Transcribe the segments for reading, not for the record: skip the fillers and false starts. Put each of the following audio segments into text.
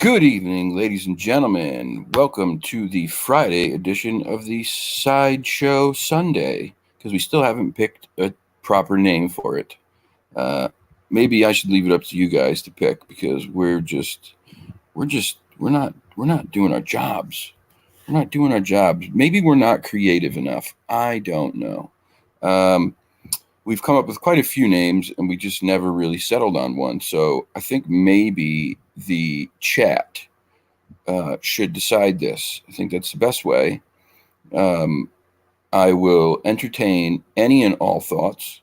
Good evening, ladies and gentlemen. Welcome to the Friday edition of the Sideshow Sunday, because we still haven't picked a proper name for it. Maybe I should leave it up to you guys to pick, because we're not doing our jobs. We're not doing our jobs. Maybe we're not creative enough. I don't know. We've come up with quite a few names, and we just never really settled on one. So I think maybe the chat should decide this. I think that's the best way. I will entertain any and all thoughts,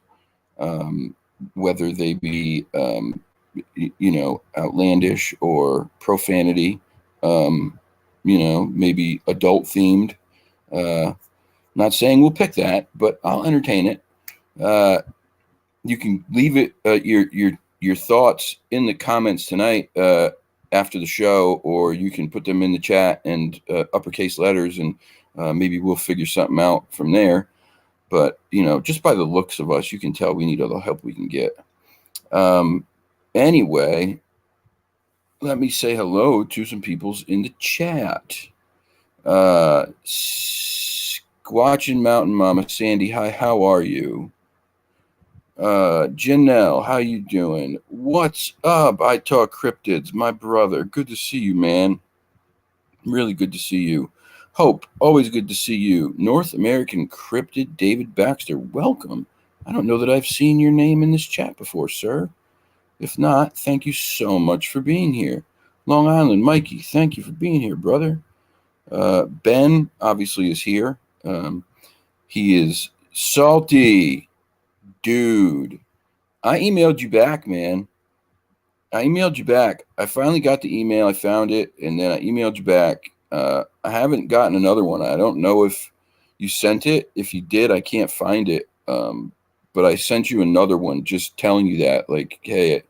whether they be, outlandish or profanity, maybe adult themed. Not saying we'll pick that, but I'll entertain it. You can leave it your thoughts in the comments tonight after the show, or you can put them in the chat and uppercase letters, and maybe we'll figure something out from there. But just by the looks of us, you can tell we need all the help we can get. Anyway, let me say hello to some people's in the chat. Squatching Mountain Mama Sandy, hi, how are you? Janelle, how you doing? What's up? I talk cryptids, my brother. Good to see you, man. Really good to see you. Hope, always good to see you. North American Cryptid David Baxter, welcome. I don't know that I've seen your name in this chat before, sir. If not, thank you so much for being here. Long Island Mikey, thank you for being here, brother. Ben obviously is here. He is salty. Dude, I emailed you back, man. I emailed you back. I finally got the email. I found it, and then I emailed you back. I haven't gotten another one. I don't know if you sent it. If you did, I can't find it. But I sent you another one just telling you that, like, hey,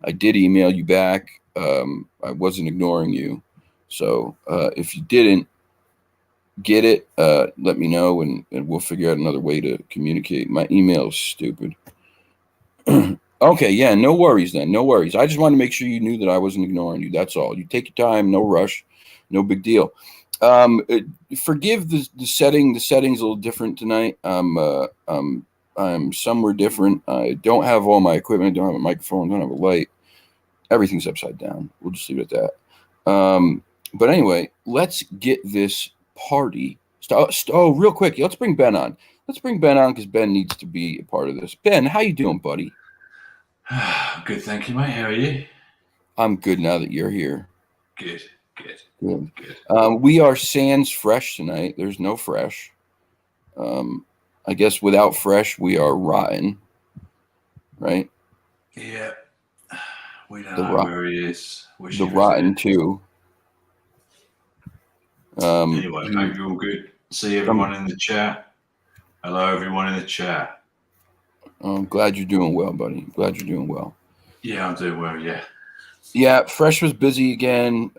I did email you back. I wasn't ignoring you. So if you didn't get it, let me know, and we'll figure out another way to communicate. My email is stupid. Okay, yeah, no worries then. No worries. I just wanted to make sure you knew that I wasn't ignoring you. That's all. You take your time, no rush, no big deal. Forgive the setting. The setting's a little different tonight. I'm somewhere different. I don't have all my equipment. I don't have a microphone. I don't have a light. Everything's upside down. We'll just leave it at that. But anyway, let's get this party. Real quick, let's bring Ben on. Let's bring Ben on because Ben needs to be a part of this. Ben, how you doing, buddy? Good, thank you, mate. How are you? I'm good now that you're here. Good. We are sans fresh tonight. There's no fresh. I guess without fresh, we are rotten, right? Yeah. We don't know where he is. The rotten too. Anyway, hope you're all good. See everyone in the chat. Hello, everyone in the chat. I'm glad you're doing well, buddy. Glad you're doing well. Yeah, I'm doing well, yeah. Yeah, Fresh was busy again,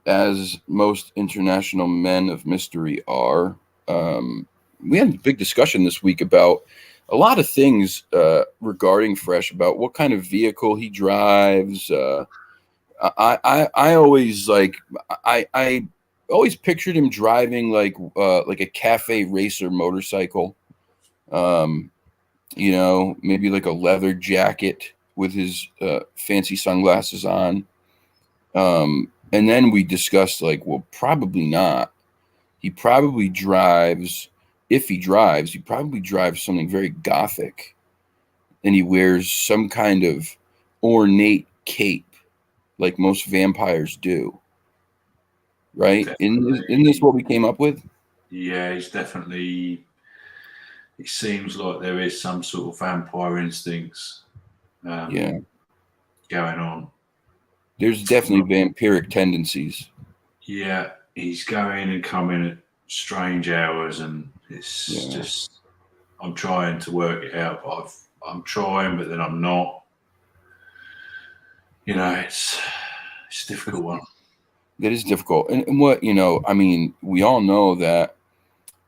as most international men of mystery are. We had a big discussion this week about a lot of things regarding Fresh, about what kind of vehicle he drives. I always I always pictured him driving like a cafe racer motorcycle. Maybe like a leather jacket with his fancy sunglasses on. And then we discussed probably not. He probably drives, if he drives, he probably drives something very gothic. And he wears some kind of ornate cape like most vampires do. Right? Isn't this what we came up with? Yeah, he's definitely... It seems like there is some sort of vampire instincts going on. There's definitely vampiric tendencies. Yeah, he's going and coming at strange hours, and it's just... I'm trying to work it out, but I'm trying, but then I'm not. It's a difficult one. It is difficult. And what, we all know that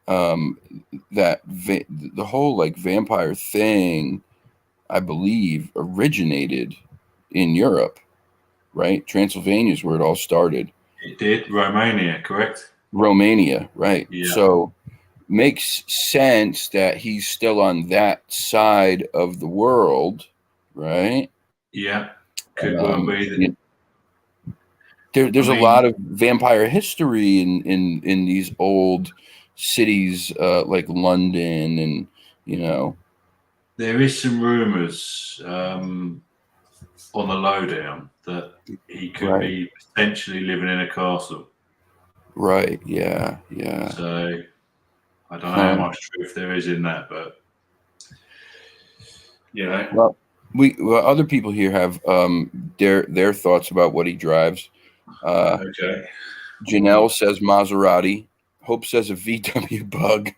the whole vampire thing, I believe, originated in Europe, right? Transylvania is where it all started. It did. Romania, correct? Romania, right? Yeah. So makes sense that he's still on that side of the world, right? Yeah. Could well be that. You I there's a lot mean, of vampire history in these old cities like London and you know there is some rumours on the lowdown that he could right be potentially living in a castle. right yeah So I don't know how huh. much truth there is in that, but you know, Well other people here have their thoughts about what he drives. okay. Janelle says Maserati. Hope says a VW Bug.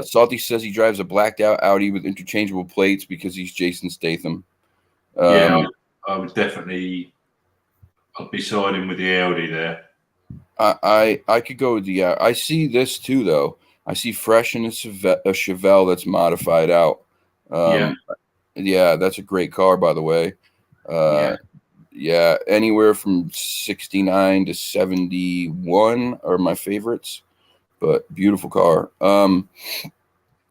Salty says he drives a blacked out Audi with interchangeable plates because he's Jason Statham. Yeah, Um, I would definitely. I'd be siding with the Audi there. I could go with the. I see this too though. I see fresh in a Chevelle that's modified out. Yeah, Um, yeah, that's a great car by the way. yeah. Yeah, anywhere from 69 to 71 are my favorites, but beautiful car.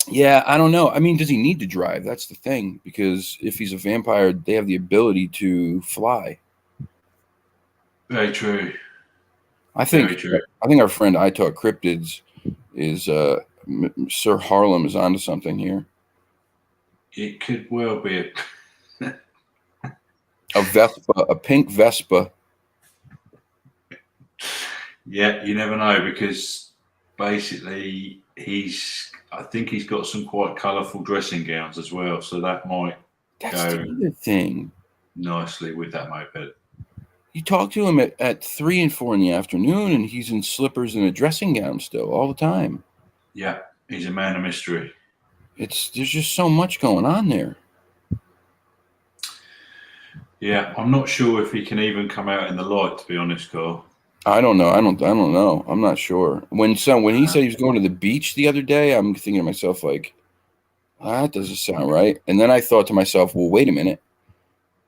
Yeah, I don't know. I mean, does he need to drive? That's the thing, because if he's a vampire, they have the ability to fly. Very true. I Very think true. I think our friend I Talk Cryptids is Sir Harlem is onto something here. It could well be. A Vespa, a pink Vespa. Yeah, you never know because basically he's. I think he's got some quite colourful dressing gowns as well, so that might That's the go other thing. nicely with that moped. You talk to him at 3 and 4 in the afternoon, and he's in slippers and a dressing gown still all the time. Yeah, he's a man of mystery. There's just so much going on there. Yeah, I'm not sure if he can even come out in the light, to be honest, Carl. I don't know. I don't know. I'm not sure. When he said he was going to the beach the other day, I'm thinking to myself like, that doesn't sound right. And then I thought to myself, well, wait a minute.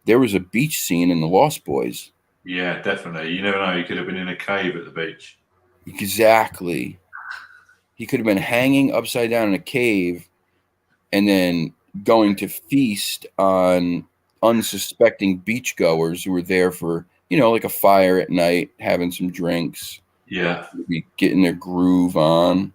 There was a beach scene in The Lost Boys. Yeah, definitely. You never know. He could have been in a cave at the beach. Exactly. He could have been hanging upside down in a cave and then going to feast on unsuspecting beachgoers who were there for, like a fire at night, having some drinks, Yeah. maybe getting their groove on.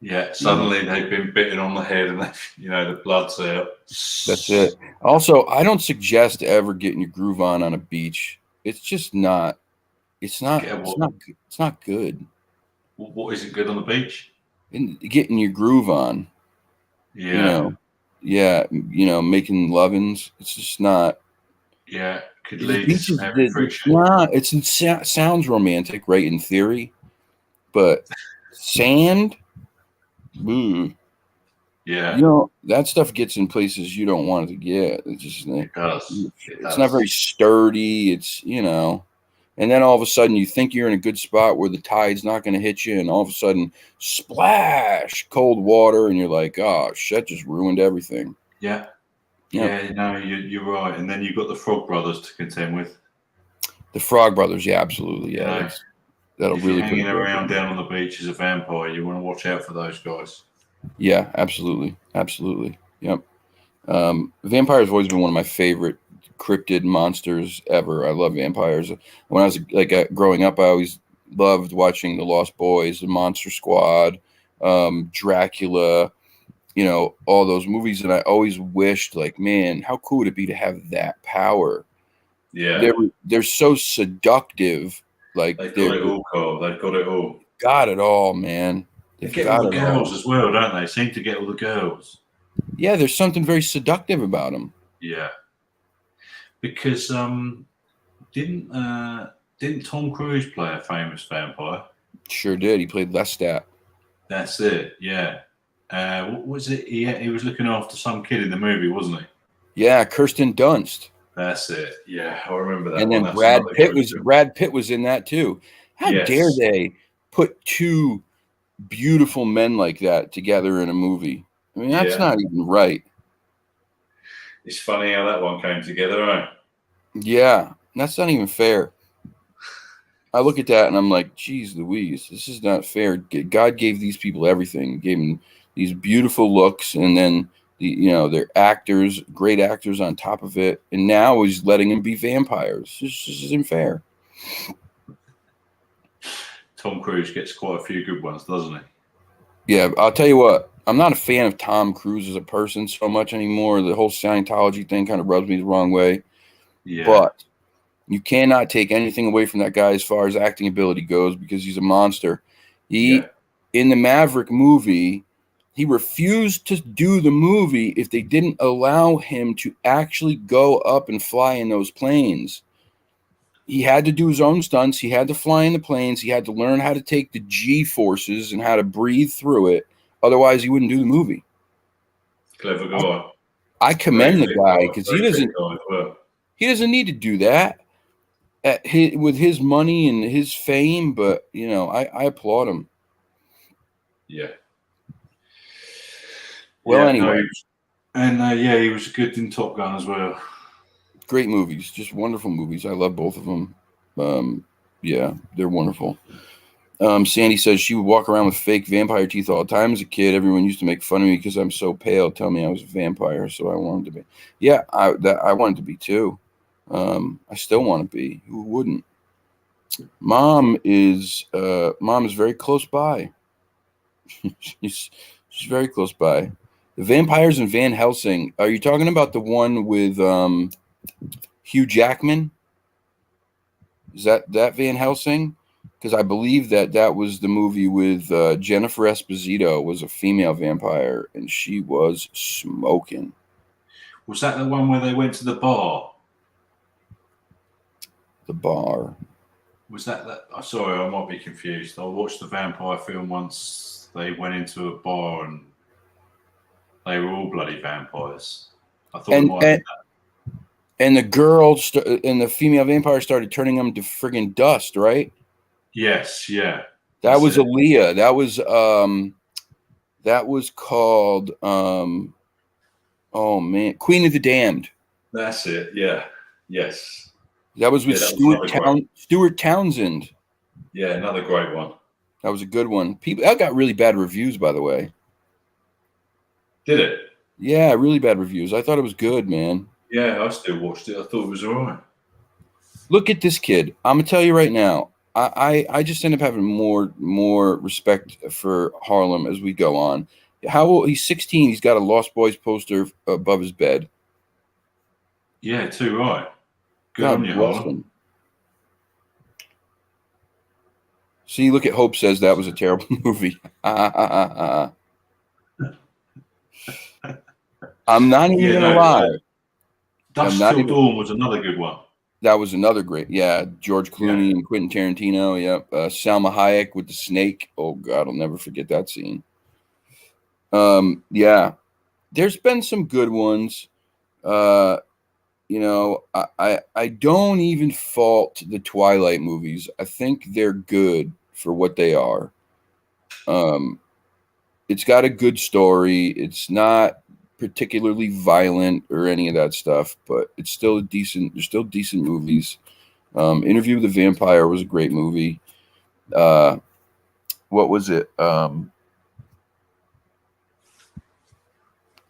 Yeah. Suddenly they've been bitten on the head and the blood's out. That's it. Also, I don't suggest ever getting your groove on a beach. It's just not. It's not. It's not. It's not good. What isn't good on the beach? Getting your groove on. Yeah. Yeah. Making lovin's. It's just not. Yeah. Could lead to some heavy friction. It sounds romantic, right? In theory, but sand. Ooh. Yeah. That stuff gets in places you don't want it to get. It does. It's not very sturdy. And then all of a sudden you think you're in a good spot where the tide's not going to hit you, and all of a sudden, splash, cold water, and you're like, oh, shit, just ruined everything. Yeah. Yeah, no, you're right. And then you've got the Frog Brothers to contend with. The Frog Brothers, yeah, absolutely. Yeah, that'll if really you're hanging around down on the beach as a vampire, you want to watch out for those guys. Yeah, absolutely. Yep. Vampires have always been one of my favorite cryptid monsters ever. I love vampires. When I was growing up, I always loved watching The Lost Boys, The Monster Squad, Dracula, all those movies. And I always wished, like, man, how cool would it be to have that power? Yeah. They're so seductive. Like, they've got it all, Carl. They've got it all. Got it all, man. They get all the girls as well, don't they? Seem to get all the girls. Yeah, there's something very seductive about them. Yeah. Because didn't Tom Cruise play a famous vampire? Sure did. He played Lestat. That's it. Yeah. What was it? He was looking after some kid in the movie, wasn't he? Yeah, Kirsten Dunst. That's it. Yeah, I remember that. And then Brad Pitt was in that too. How dare they put two beautiful men like that together in a movie? I mean, that's not even right. It's funny how that one came together, right? Yeah, that's not even fair. I look at that and I'm like, geez Louise, this is not fair. God gave these people everything. Gave them these beautiful looks, and then they're actors, great actors on top of it, and now he's letting them be vampires. This isn't fair. Tom Cruise gets quite a few good ones, doesn't he? Yeah, I'll tell you what. I'm not a fan of Tom Cruise as a person so much anymore. The whole Scientology thing kind of rubs me the wrong way. Yeah, But you cannot take anything away from that guy as far as acting ability goes because he's a monster. yeah. In the Maverick movie, he refused to do the movie if they didn't allow him to actually go up and fly in those planes. He had to do his own stunts. He had to fly in the planes. He had to learn how to take the G forces and how to breathe through it. Otherwise, he wouldn't do the movie. Clever guy. I Very commend the fit guy guy. because Very fit guy as well. he doesn't need to do that with his money and his fame. But I applaud him. Yeah. Well, Yeah, no, anyway, he was good in Top Gun as well. great movies, just wonderful movies. I love both of them. Yeah, they're wonderful. Sandy says she would walk around with fake vampire teeth all the time as a kid. Everyone used to make fun of me because I'm so pale, tell me I was a vampire, so I wanted to be. Yeah, I wanted to be too. I still want to be. Who wouldn't? Mom is very close by. she's very close by. The Vampires in Van Helsing. Are you talking about the one with Hugh Jackman? Is that Van Helsing? Because I believe that was the movie with Jennifer Esposito was a female vampire, and she was smoking. Was that the one where they went to the bar? The bar. Was that? Oh, sorry, I might be confused. I watched the vampire film once. They went into a bar and they were all bloody vampires. I thought it might have been that. And the girl and the female vampire started turning them to friggin' dust, right? Yes, yeah. That was Aaliyah. That was called oh man, Queen of the Damned. That's it. Yeah. Yes. That was with Stuart Townsend. Yeah, another great one. That was a good one. That got really bad reviews, by the way. Did it? Yeah, really bad reviews. I thought it was good, man. Yeah, I still watched it. I thought it was all right. Look at this kid. I'm gonna tell you right now. I just end up having more respect for Harlem as we go on. How old? He's 16. He's got a Lost Boys poster above his bed. Yeah, too right. Good God on you, bless Harlem. him. See, look at Hope says that was a terrible movie. I'm not even gonna lie. Dusk Till Dawn was another good one. That was another great. Yeah, George Clooney and Quentin Tarantino. Yep. Salma Hayek with the snake. Oh God, I'll never forget that scene. Yeah, there's been some good ones. I don't even fault the Twilight movies. I think they're good for what they are. It's got a good story. It's not particularly violent or any of that stuff, but it's still decent. There's still decent movies. Interview with the Vampire was a great movie. What was it?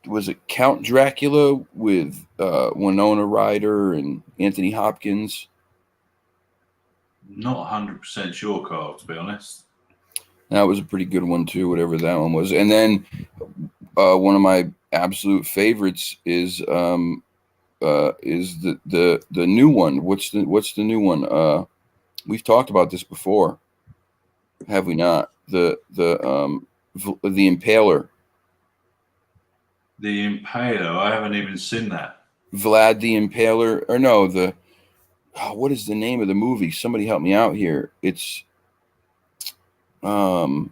Was it Count Dracula with Winona Ryder and Anthony Hopkins? Not 100% sure, Carl, to be honest. That was a pretty good one too, whatever that one was. And then one of my absolute favorites is the new one. What's the new one? We've talked about this before, have we not? The Impaler. The Impaler. I haven't even seen that. Vlad the Impaler, or no? What is the name of the movie? Somebody help me out here. It's oh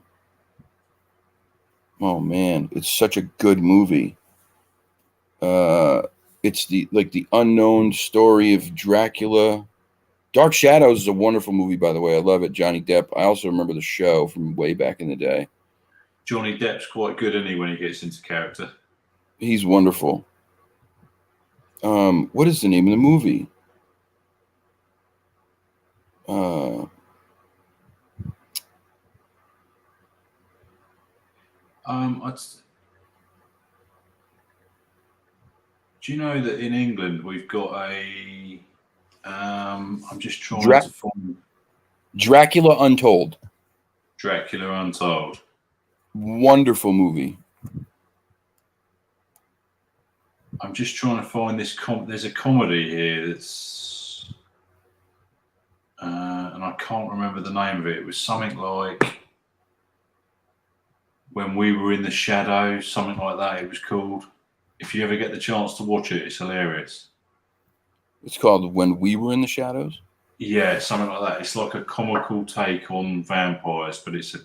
man, it's such a good movie. It's the unknown story of Dracula. Dark Shadows is a wonderful movie, by the way. I love it. Johnny Depp. I also remember the show from way back in the day. Johnny Depp's quite good, isn't he, when he gets into character? He's wonderful. What is the name of the movie? Uh, Do you know that in England we've got a? I'm just trying Dra- to find Dracula Untold. Dracula Untold. Wonderful movie. I'm just trying to find this. There's a comedy here that's, and I can't remember the name of it. It was something like When We Were in the Shadows, something like that. It was called. If you ever get the chance to watch it, it's hilarious. It's called When We Were in the Shadows. Yeah, something like that. It's like a comical take on vampires, but it's a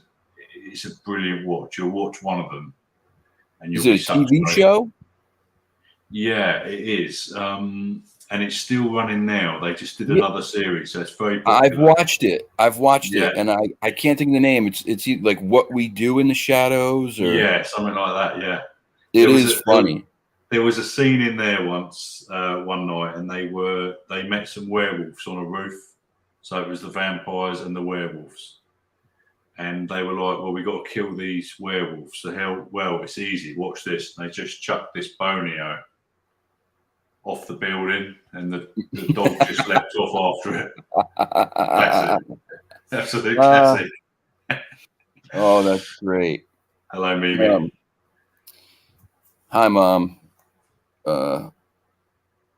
brilliant watch. You'll watch one of them, and Is you'll it be a sucked TV straight. show? Yeah, it is, and it's still running now. They just did another series, so it's very I've popular. watched it. I've watched Yeah, it, and I can't think of the name. It's like What We Do in the Shadows, or yeah, something like that. Yeah, it there was is a funny. there was a scene in there once, one night, and they met some werewolves on a roof. So it was the vampires and the werewolves. And they were like, "Well, we got to kill these werewolves." So hell, well, it's easy. Watch this. And they just chucked this bonio off the building, and the dog just leapt off after it. Classic, absolute classic. Oh, that's great. Hello, Mimi. Hi, Mom.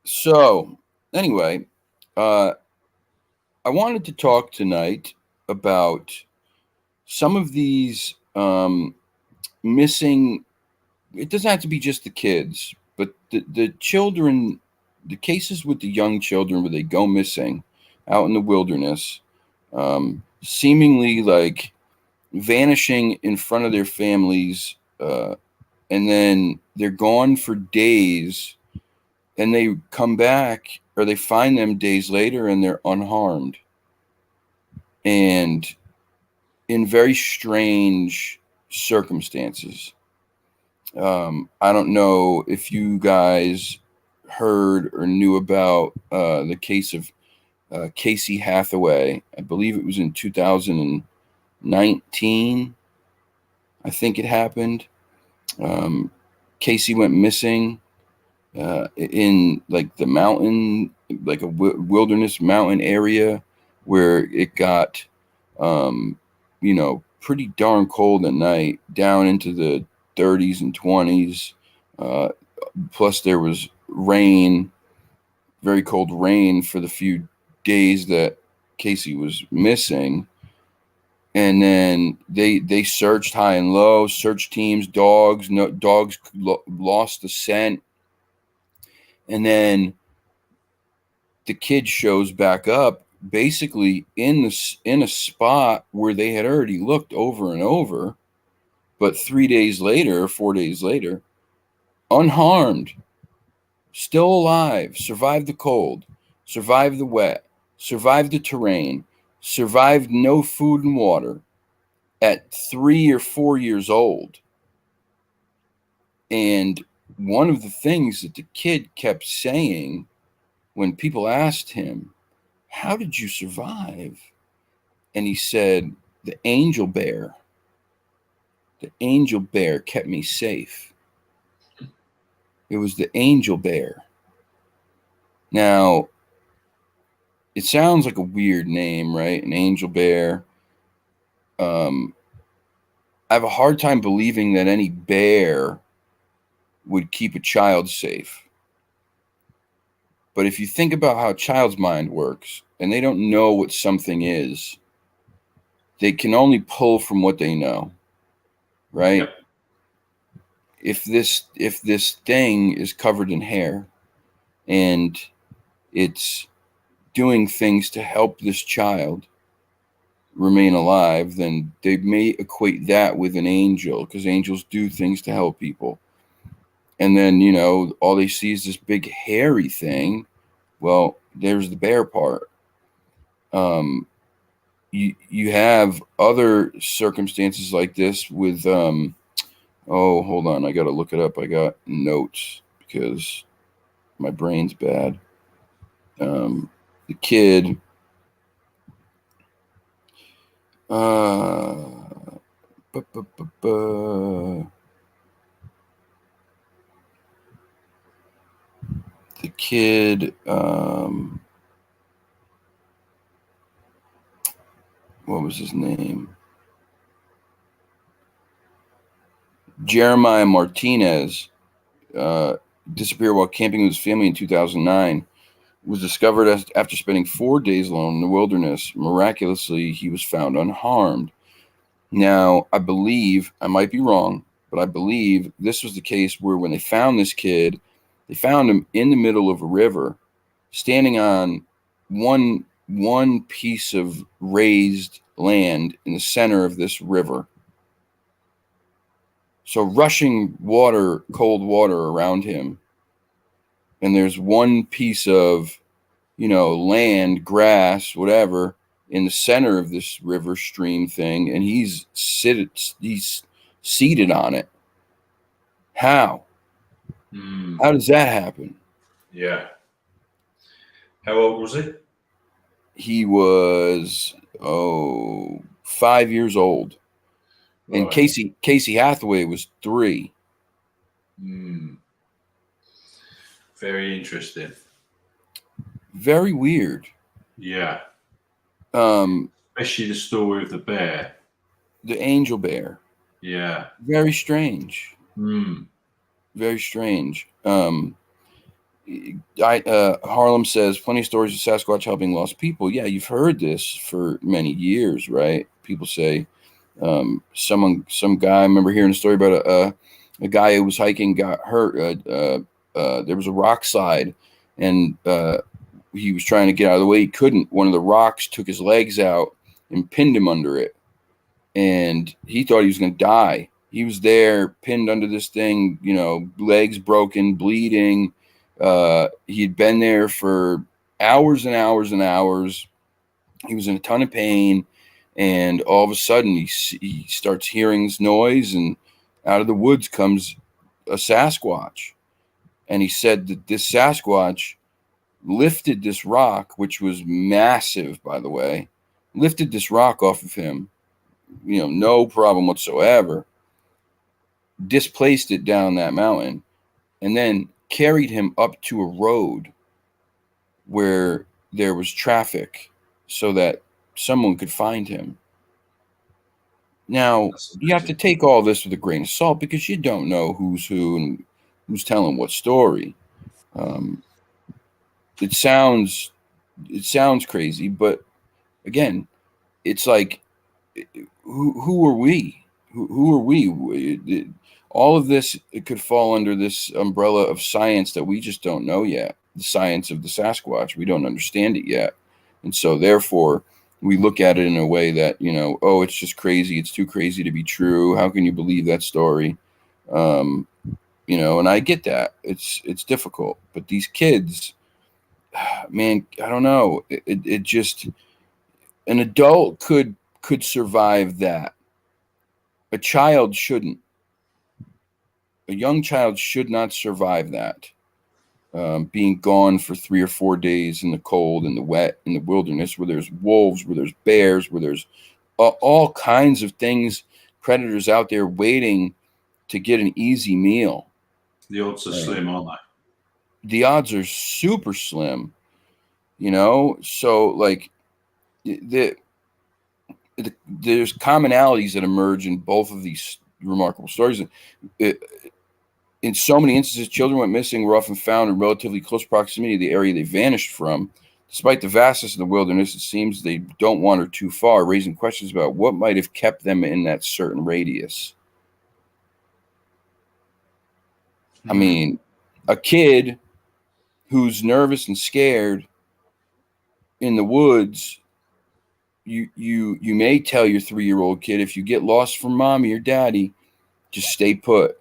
So anyway, uh, I wanted to talk tonight about some of these missing. It doesn't have to be just the kids, but the children, the cases with the young children where they go missing out in the wilderness, seemingly like vanishing in front of their families, and then they're gone for days, and they come back or they find them days later and they're unharmed and in very strange circumstances. I don't know if you guys heard or knew about the case of Casey Hathaway. I believe it was in 2019. I think it happened. Casey went missing in like the mountain, like a wilderness mountain area where it got, pretty darn cold at night, down into the 30s and 20s. Uh, Plus, there was rain, very cold rain for the few days that Casey was missing. And then they searched high and low, search teams, dogs, no dogs lost the scent. And then the kid shows back up basically in a spot where they had already looked over and over, but 3 days later, 4 days later, unharmed, still alive, survived the cold, survived the wet, survived the terrain, survived no food and water at 3 or 4 years old. And one of the things that the kid kept saying when people asked him, "How did you survive?" And he said, "The angel bear. The angel bear kept me safe. It was the angel bear." Now, it sounds like a weird name, right? An angel bear. I have a hard time believing that any bear would keep a child safe. But if you think about how a child's mind works and they don't know what something is, they can only pull from what they know, right? Yep. If this thing is covered in hair and it's doing things to help this child remain alive, then they may equate that with an angel, because angels do things to help people. And then, all they see is this big hairy thing. Well, there's the bear part. You have other circumstances like this with oh, hold on, I gotta look it up. I got notes because my brain's bad. The kid bu- bu- bu- bu- the kid, what was his name? Jeremiah Martinez disappeared while camping with his family in 2009. Was discovered after spending 4 days alone in the wilderness. Miraculously, he was found unharmed. Now, I believe, I might be wrong, but I believe this was the case where when they found this kid, they found him in the middle of a river, standing on one piece of raised land in the center of this river. So rushing water, cold water around him. And there's one piece of, land, grass, whatever, in the center of this river stream thing, and he's seated on it. How? How does that happen? Yeah. How old was he? He was 5 years old, and Right. Casey Hathaway was 3. Very interesting. Very weird. Yeah. Um, Especially the story of the bear. the angel bear. Yeah. Very strange. Mm. Very strange. Harlem says plenty of stories of Sasquatch helping lost people. Yeah, you've heard this for many years, right? People say some guy. I remember hearing a story about a guy who was hiking, got hurt. There was a rock slide, and he was trying to get out of the way. He couldn't. One of the rocks took his legs out and pinned him under it, and he thought he was going to die. He was there, pinned under this thing, legs broken, bleeding. He'd been there for hours and hours and hours. He was in a ton of pain, and all of a sudden he starts hearing this noise, and out of the woods comes a Sasquatch. And he said that this Sasquatch lifted this rock, which was massive, by the way, lifted this rock off of him, no problem whatsoever, displaced it down that mountain, and then carried him up to a road where there was traffic so that someone could find him. Now, you have to take all this with a grain of salt because you don't know who's who and who's telling what story. It sounds crazy, but again, it's like, who are we? Who are we? All of this, it could fall under this umbrella of science that we just don't know yet. The science of the Sasquatch, we don't understand it yet, and so therefore we look at it in a way that it's just crazy. It's too crazy to be true. How can you believe that story? And I get that it's difficult, but these kids, man, I don't know. It just, an adult could survive that. A child shouldn't. A young child should not survive that. Being gone for 3 or 4 days in the cold, in the wet, in the wilderness, where there's wolves, where there's bears, where there's all kinds of things, predators out there waiting to get an easy meal. The odds are slim, aren't they? The odds are super slim, so like there's commonalities that emerge in both of these remarkable stories. In so many instances, children went missing were often found in relatively close proximity to the area they vanished from. Despite the vastness of the wilderness, it seems they don't wander too far, raising questions about what might have kept them in that certain radius. I mean, a kid who's nervous and scared in the woods, you may tell your 3-year-old kid, if you get lost from mommy or daddy, just stay put.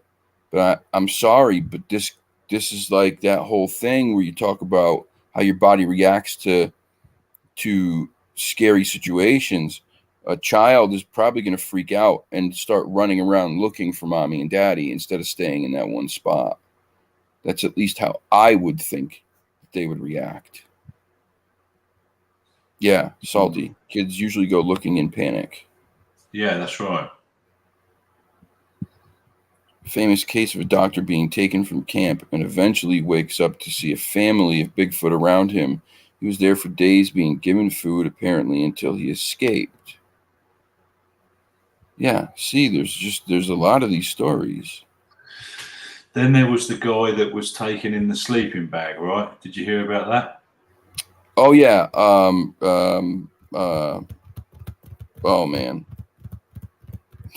But I'm sorry, but this is like that whole thing where you talk about how your body reacts to scary situations. A child is probably going to freak out and start running around looking for mommy and daddy instead of staying in that one spot. That's at least how I would think they would react. Yeah, salty. Kids usually go looking in panic. Yeah, that's right. Famous case of a doctor being taken from camp and eventually wakes up to see a family of Bigfoot around him. He was there for days being given food, apparently, until he escaped. Yeah, see, there's a lot of these stories. Then there was the guy that was taken in the sleeping bag, right? Did you hear about that? Oh yeah. Oh man.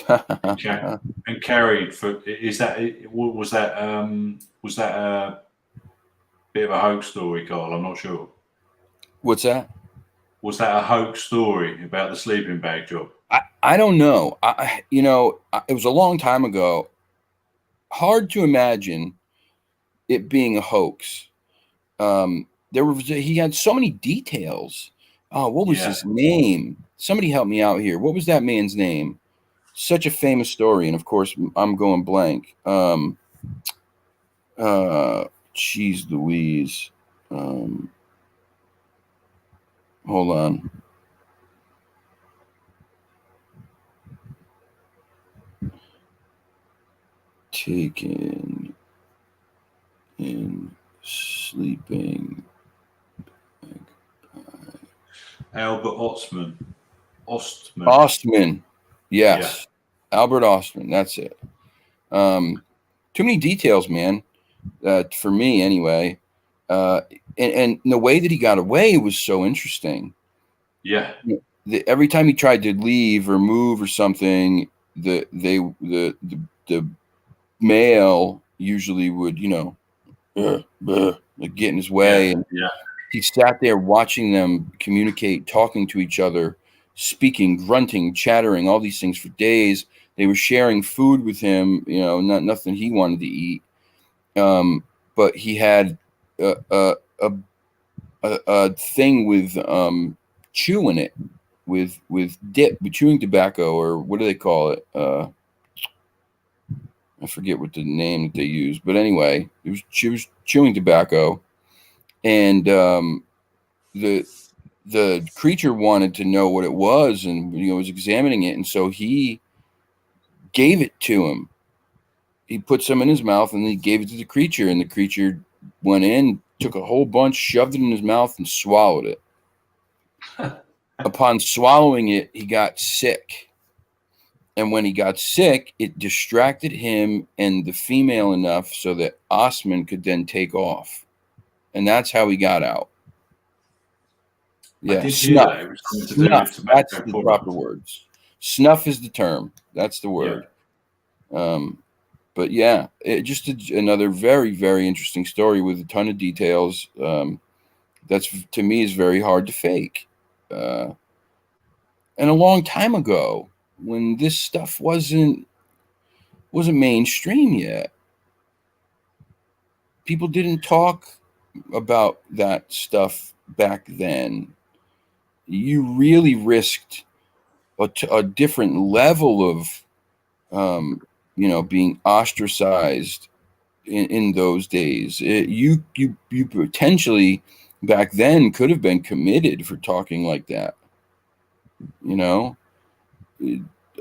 And, and carried for is that was that a bit of a hoax story, Carl? I'm not sure. What's that? Was that a hoax story about the sleeping bag job? I don't know. It was a long time ago. Hard to imagine it being a hoax. He had so many details. Oh, what was his name? Somebody help me out here. What was that man's name? Such a famous story, and of course, I'm going blank. Jeez Louise. Hold on. Taken in sleeping. Albert Ostman. Ostman. Yes. Yeah. Albert Ostman. That's it. Too many details, man. For me, anyway. And the way that he got away was so interesting. Yeah. Every time he tried to leave or move or something, the male usually would, like get in his way. Yeah. And he sat there watching them communicate, talking to each other, speaking, grunting, chattering, all these things for days. They were sharing food with him, nothing he wanted to eat. But he had a thing with chewing it, with dip, with chewing tobacco, or what do they call it? I forget what the name that they use, but anyway, it was chewing tobacco, and the creature wanted to know what it was, and was examining it, and so he gave it to him. He put some in his mouth, and then he gave it to the creature, and the creature went in, took a whole bunch, shoved it in his mouth, and swallowed it. Upon swallowing it, he got sick. And when he got sick, it distracted him and the female enough so that Ostman could then take off. And that's how he got out. Yeah, snuff. It was something to do with tobacco. That's the proper words. Snuff is the term. That's the word. Yeah. But yeah, just another very, very interesting story with a ton of details. That's, to me, is very hard to fake. And a long time ago, when this stuff wasn't mainstream yet, people didn't talk about that stuff back then. You really risked a different level of being ostracized in those days. You potentially back then could have been committed for talking like that. The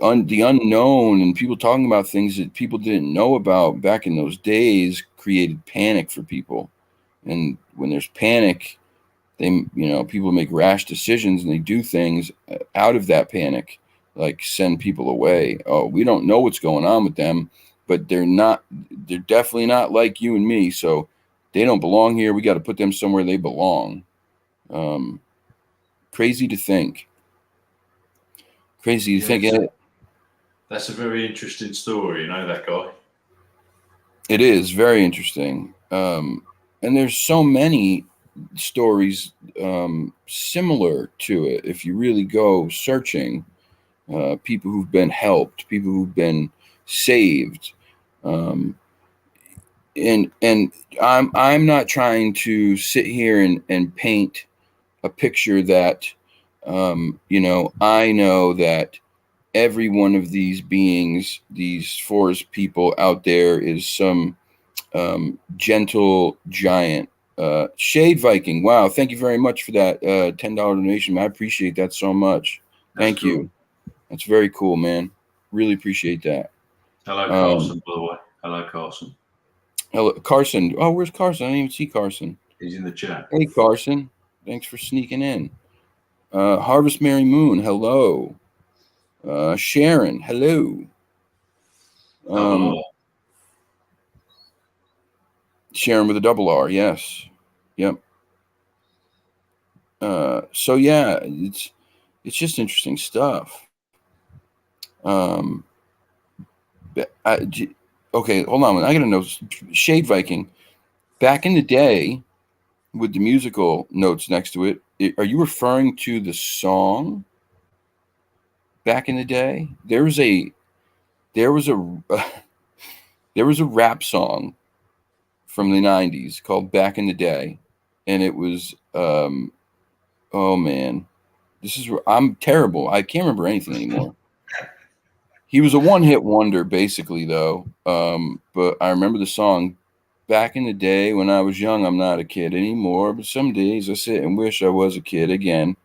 unknown and people talking about things that people didn't know about back in those days created panic for people. And when there's panic, people make rash decisions and they do things out of that panic, like send people away. Oh, we don't know what's going on with them, but they're definitely not like you and me. So they don't belong here. We got to put them somewhere they belong. Crazy to think. Crazy to think. That's a very interesting story, that guy. It is very interesting. And there's so many stories similar to it. If you really go searching, people who've been helped, people who've been saved. And I'm not trying to sit here and paint a picture that, I know that every one of these beings, these forest people out there, is some gentle giant. Shade Viking, wow, thank you very much for that $10 donation. I appreciate that so much. Thank you. That's very cool, man. Really appreciate that. Hello, Carson, by the way. Hello, Carson. Hello, Carson. Oh, where's Carson? I didn't even see Carson. He's in the chat. Hey, Carson. Thanks for sneaking in. Harvest Mary Moon. Hello. Sharon. Hello. Sharon with a double R. Yes. Yep. So yeah, it's just interesting stuff. Okay, hold on. I gotta know. Shade Viking. Back in the day, with the musical notes next to it, are you referring to the song? Back in the day, there was a there was a rap song from the 90s called Back in the Day, and it was oh man, this is I'm terrible. I can't remember anything anymore. He was a one-hit wonder, basically, though. But I remember the song. Back in the day when I was young, I'm not a kid anymore. But some days I sit and wish I was a kid again.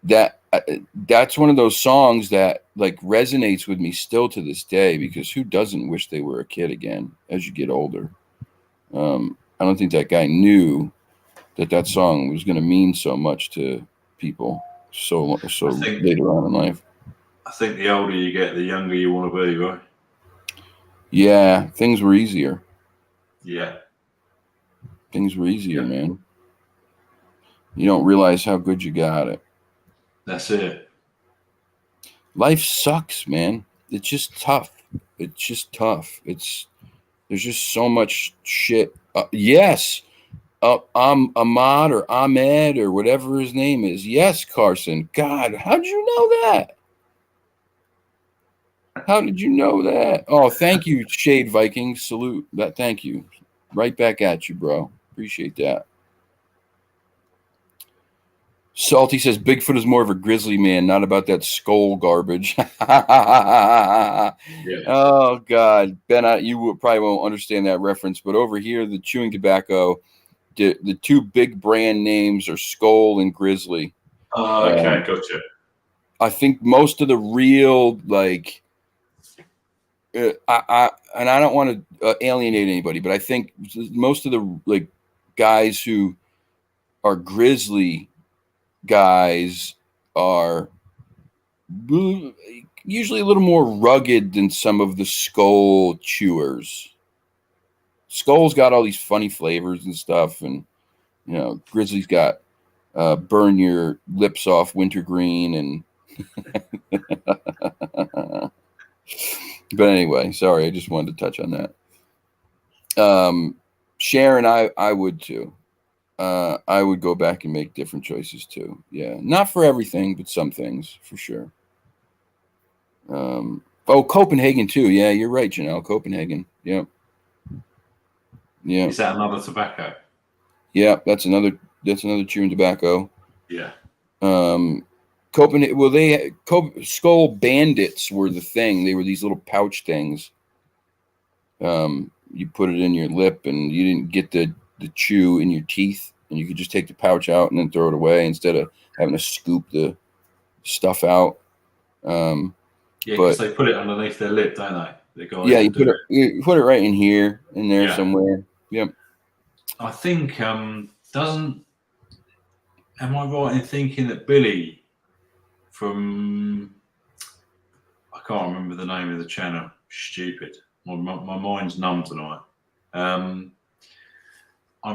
That's one of those songs that like resonates with me still to this day, because who doesn't wish they were a kid again as you get older? I don't think that guy knew that song was going to mean so much to people so later on in life. I think the older you get, the younger you want to be, right? Yeah, things were easier. Yeah. Things were easier, man. You don't realize how good you got it. That's it. Life sucks, man. It's just tough. There's just so much shit. Yes. I'm Ahmad or Ahmed or whatever his name is. Yes, Carson. God, how'd you know that? How did you know that? Oh, thank you, Shade Vikings. Salute that. Thank you. Right back at you, bro. Appreciate that. Salty says Bigfoot is more of a grizzly man, not about that skull garbage. Yeah. Oh God, Ben, you probably won't understand that reference, but over here, the chewing tobacco, the two big brand names are Skull and Grizzly. Okay, gotcha. I think most of the real like, I don't want to alienate anybody, but I think most of the like guys who are Grizzly guys are usually a little more rugged than some of the Skull chewers. Skull's got all these funny flavors and stuff, and Grizzly's got burn your lips off wintergreen and but anyway, sorry, I just wanted to touch on that. Sharon, I would too. I would go back and make different choices too. Yeah, not for everything, but some things for sure. Copenhagen too. Yeah, you're right, Janelle. Copenhagen. Yep. Yeah. Is that another tobacco? Yeah, that's another chewing tobacco. Yeah. Copenhagen. Well, Skull Bandits were the thing. They were these little pouch things. You put it in your lip, and you didn't get the chew in your teeth, and you could just take the pouch out and then throw it away instead of having to scoop the stuff out. Yeah, because they put it underneath their lip, don't they? You put it right in here, in there somewhere. Yep. I think am I right in thinking that Billy from, I can't remember the name of the channel. Stupid. My mind's numb tonight. I'm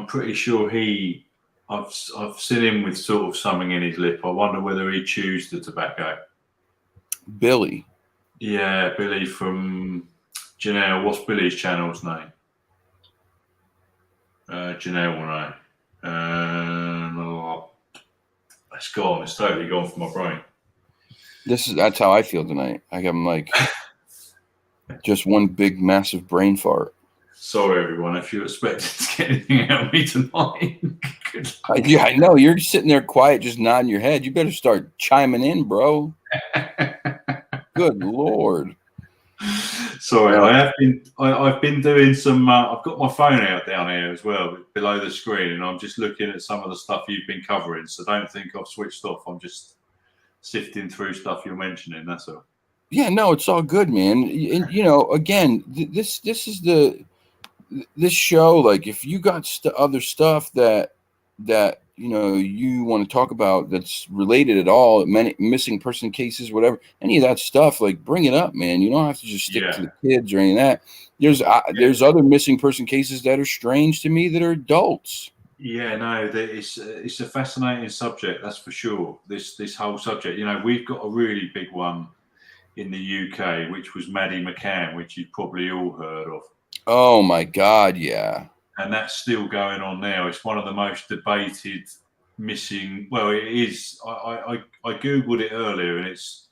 pretty sure I've seen him with sort of something in his lip. I wonder whether he chews the tobacco. Billy. Yeah, Billy from Janelle. What's Billy's channel's name? Janelle will know. It's gone. It's totally gone from my brain. That's how I feel tonight. I'm like just one big massive brain fart. Sorry, everyone. If you expected to get anything out of me tonight, yeah, I know you're sitting there quiet, just nodding your head. You better start chiming in, bro. Good Lord. Sorry, I've been doing some. I've got my phone out down here as well, below the screen, and I'm just looking at some of the stuff you've been covering. So don't think I've switched off. I'm just sifting through stuff you're mentioning. That's all. Yeah, no, it's all good, man. And again, this is this show. Like, if you got other stuff that you want to talk about that's related at all, missing person cases, whatever, any of that stuff, like, bring it up, man. You don't have to just stick to the kids or any of that. There's other missing person cases that are strange to me that are adults. Yeah, no, it's a fascinating subject, that's for sure. This whole subject, we've got a really big one in the UK, which was Maddie McCann, which you've probably all heard of. Oh my God, yeah. And that's still going on now. It's one of the most debated missing. Well, it is. I googled it earlier, and it's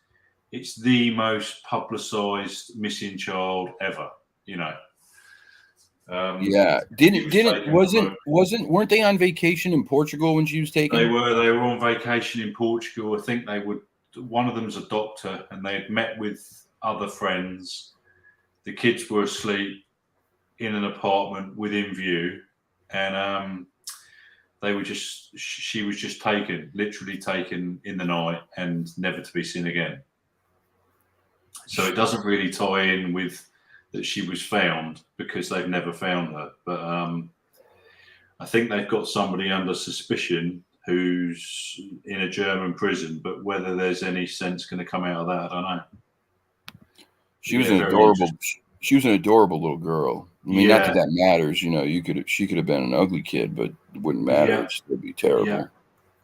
the most publicised missing child ever. Yeah, weren't they on vacation in Portugal when she was taken? They were on vacation in Portugal. I think one of them's a doctor, and they had met with other friends. The kids were asleep in an apartment within view, and she was just literally taken in the night and never to be seen again. So it doesn't really tie in with that she was found, because they've never found her. But I think they've got somebody under suspicion who's in a German prison, but whether there's any sense going to come out of that, I don't know. She was an adorable little girl. I mean, not that matters. She could have been an ugly kid, but it wouldn't matter. It'd still be terrible. Yeah.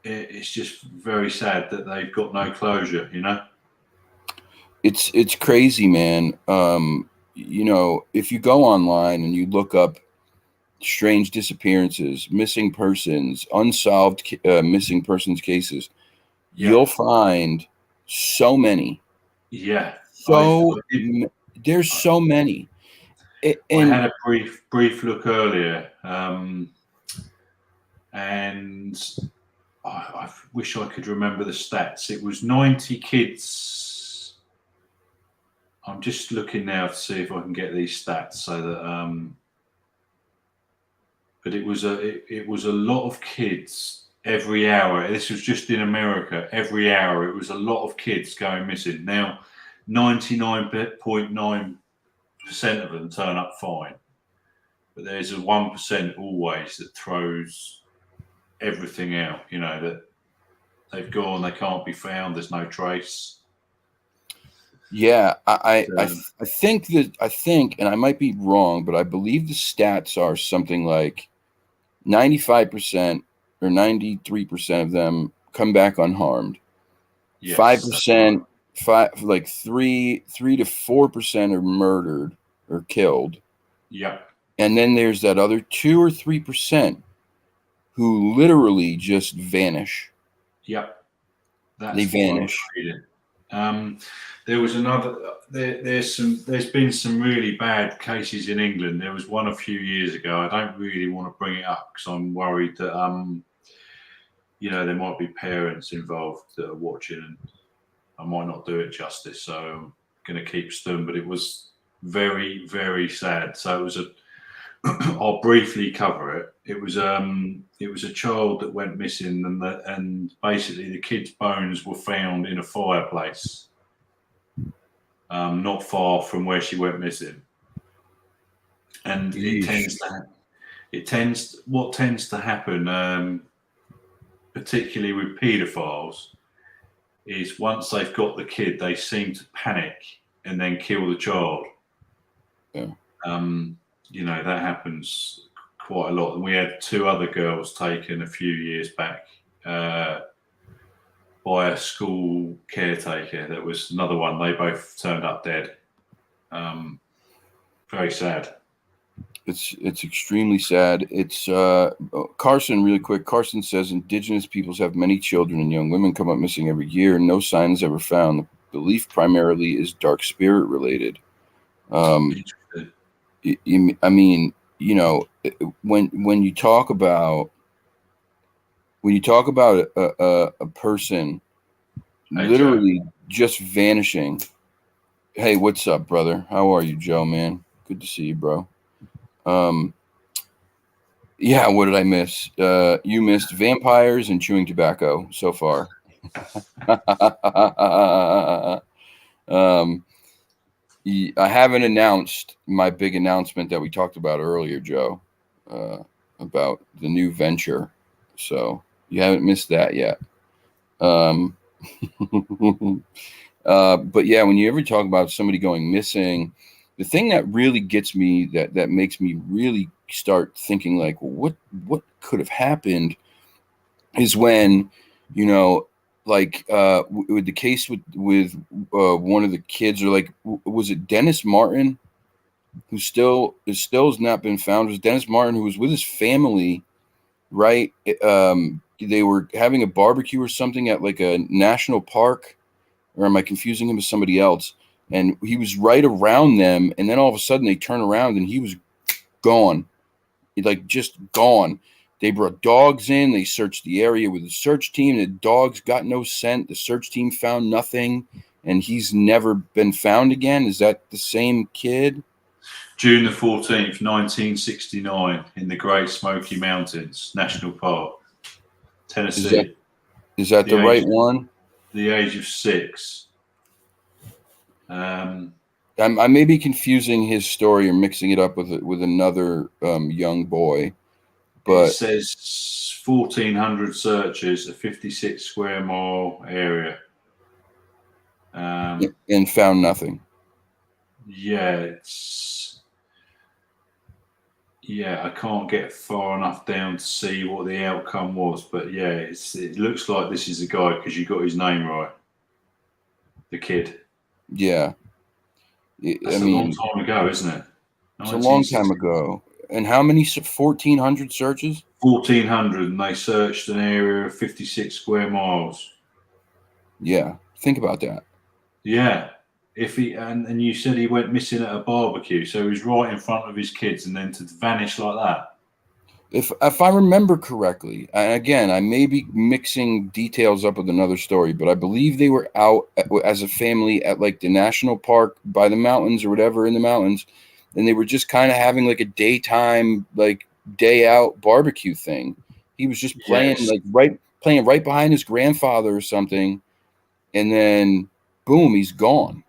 It's just very sad that they've got no closure. It's crazy, man. If you go online and you look up strange disappearances, missing persons, unsolved missing persons cases, you'll find so many. Yeah. There's so many. I had a brief look earlier, and I wish I could remember the stats. It was 90 kids. I'm just looking now to see if I can get these stats so that. But it was a lot of kids every hour. This was just in America. Every hour, it was a lot of kids going missing. Now, 99.9% of them turn up fine, but there's a 1% always that throws everything out. That they've gone, they can't be found. There's no trace. Yeah, I think, and I might be wrong, but I believe the stats are something like 95% or 93% of them come back unharmed. Yes, 5%, like 3 to 4% are murdered or killed. Yeah. And then there's that other 2 or 3% who literally just vanish. Yep. They vanish. There was another. There's been some really bad cases in England. There was one a few years ago. I don't really want to bring it up because I'm worried that there might be parents involved that are watching, and I might not do it justice. So I'm going to keep stum. But it was very, very sad. So it was I'll briefly cover it. It was a child that went missing, and basically the kid's bones were found in a fireplace, not far from where she went missing. And what tends to happen, particularly with paedophiles, is once they've got the kid, they seem to panic and then kill the child. Yeah. That happens quite a lot. And we had 2 other girls taken a few years back by a school caretaker. That was another one. They both turned up dead. Very sad. It's extremely sad. It's Carson, really quick. Carson says Indigenous peoples have many children and young women come up missing every year. No sign is ever found. The belief primarily is dark spirit related. I mean, when you talk about a person literally just vanishing. Hey, what's up, brother? How are you, Joe, man? Good to see you, bro. Yeah, what did I miss? You missed vampires and chewing tobacco so far. I haven't announced my big announcement that we talked about earlier, Joe, about the new venture. So you haven't missed that yet. But yeah, when you ever talk about somebody going missing, the thing that really gets me, that makes me really start thinking like, well, what could have happened, is when, like with the case with one of the kids, or like, was it Dennis Martin, who still has not been found? It was Dennis Martin, who was with his family, right? They were having a barbecue or something at like a national park, or am I confusing him with somebody else? And he was right around them, and then all of a sudden they turn around and he was gone. Like, just gone. They brought dogs in. They searched the area with the search team. The dogs got no scent. The search team found nothing, and he's never been found again. Is that the same kid? June the 14th, 1969, in the Great Smoky Mountains National Park, Tennessee. Is that the right one? The age of 6. I may be confusing his story or mixing it up with another young boy, but it says 1,400 searches, a 56 square mile area, and found nothing. I can't get far enough down to see what the outcome was, but yeah, it looks like this is the guy, because you got his name right, the kid. Yeah. That's a long time ago, isn't it? It's a long time ago. And how many? 1,400 searches? 1,400, and they searched an area of 56 square miles. Yeah, think about that. Yeah, if he and you said he went missing at a barbecue, so he was right in front of his kids, and then to vanish like that. If I remember correctly, again, I may be mixing details up with another story, but I believe they were out as a family at like the national park by the mountains or whatever in the mountains, and they were just kind of having like a daytime, like day out barbecue thing. He was just playing playing right behind his grandfather or something, and then boom, he's gone.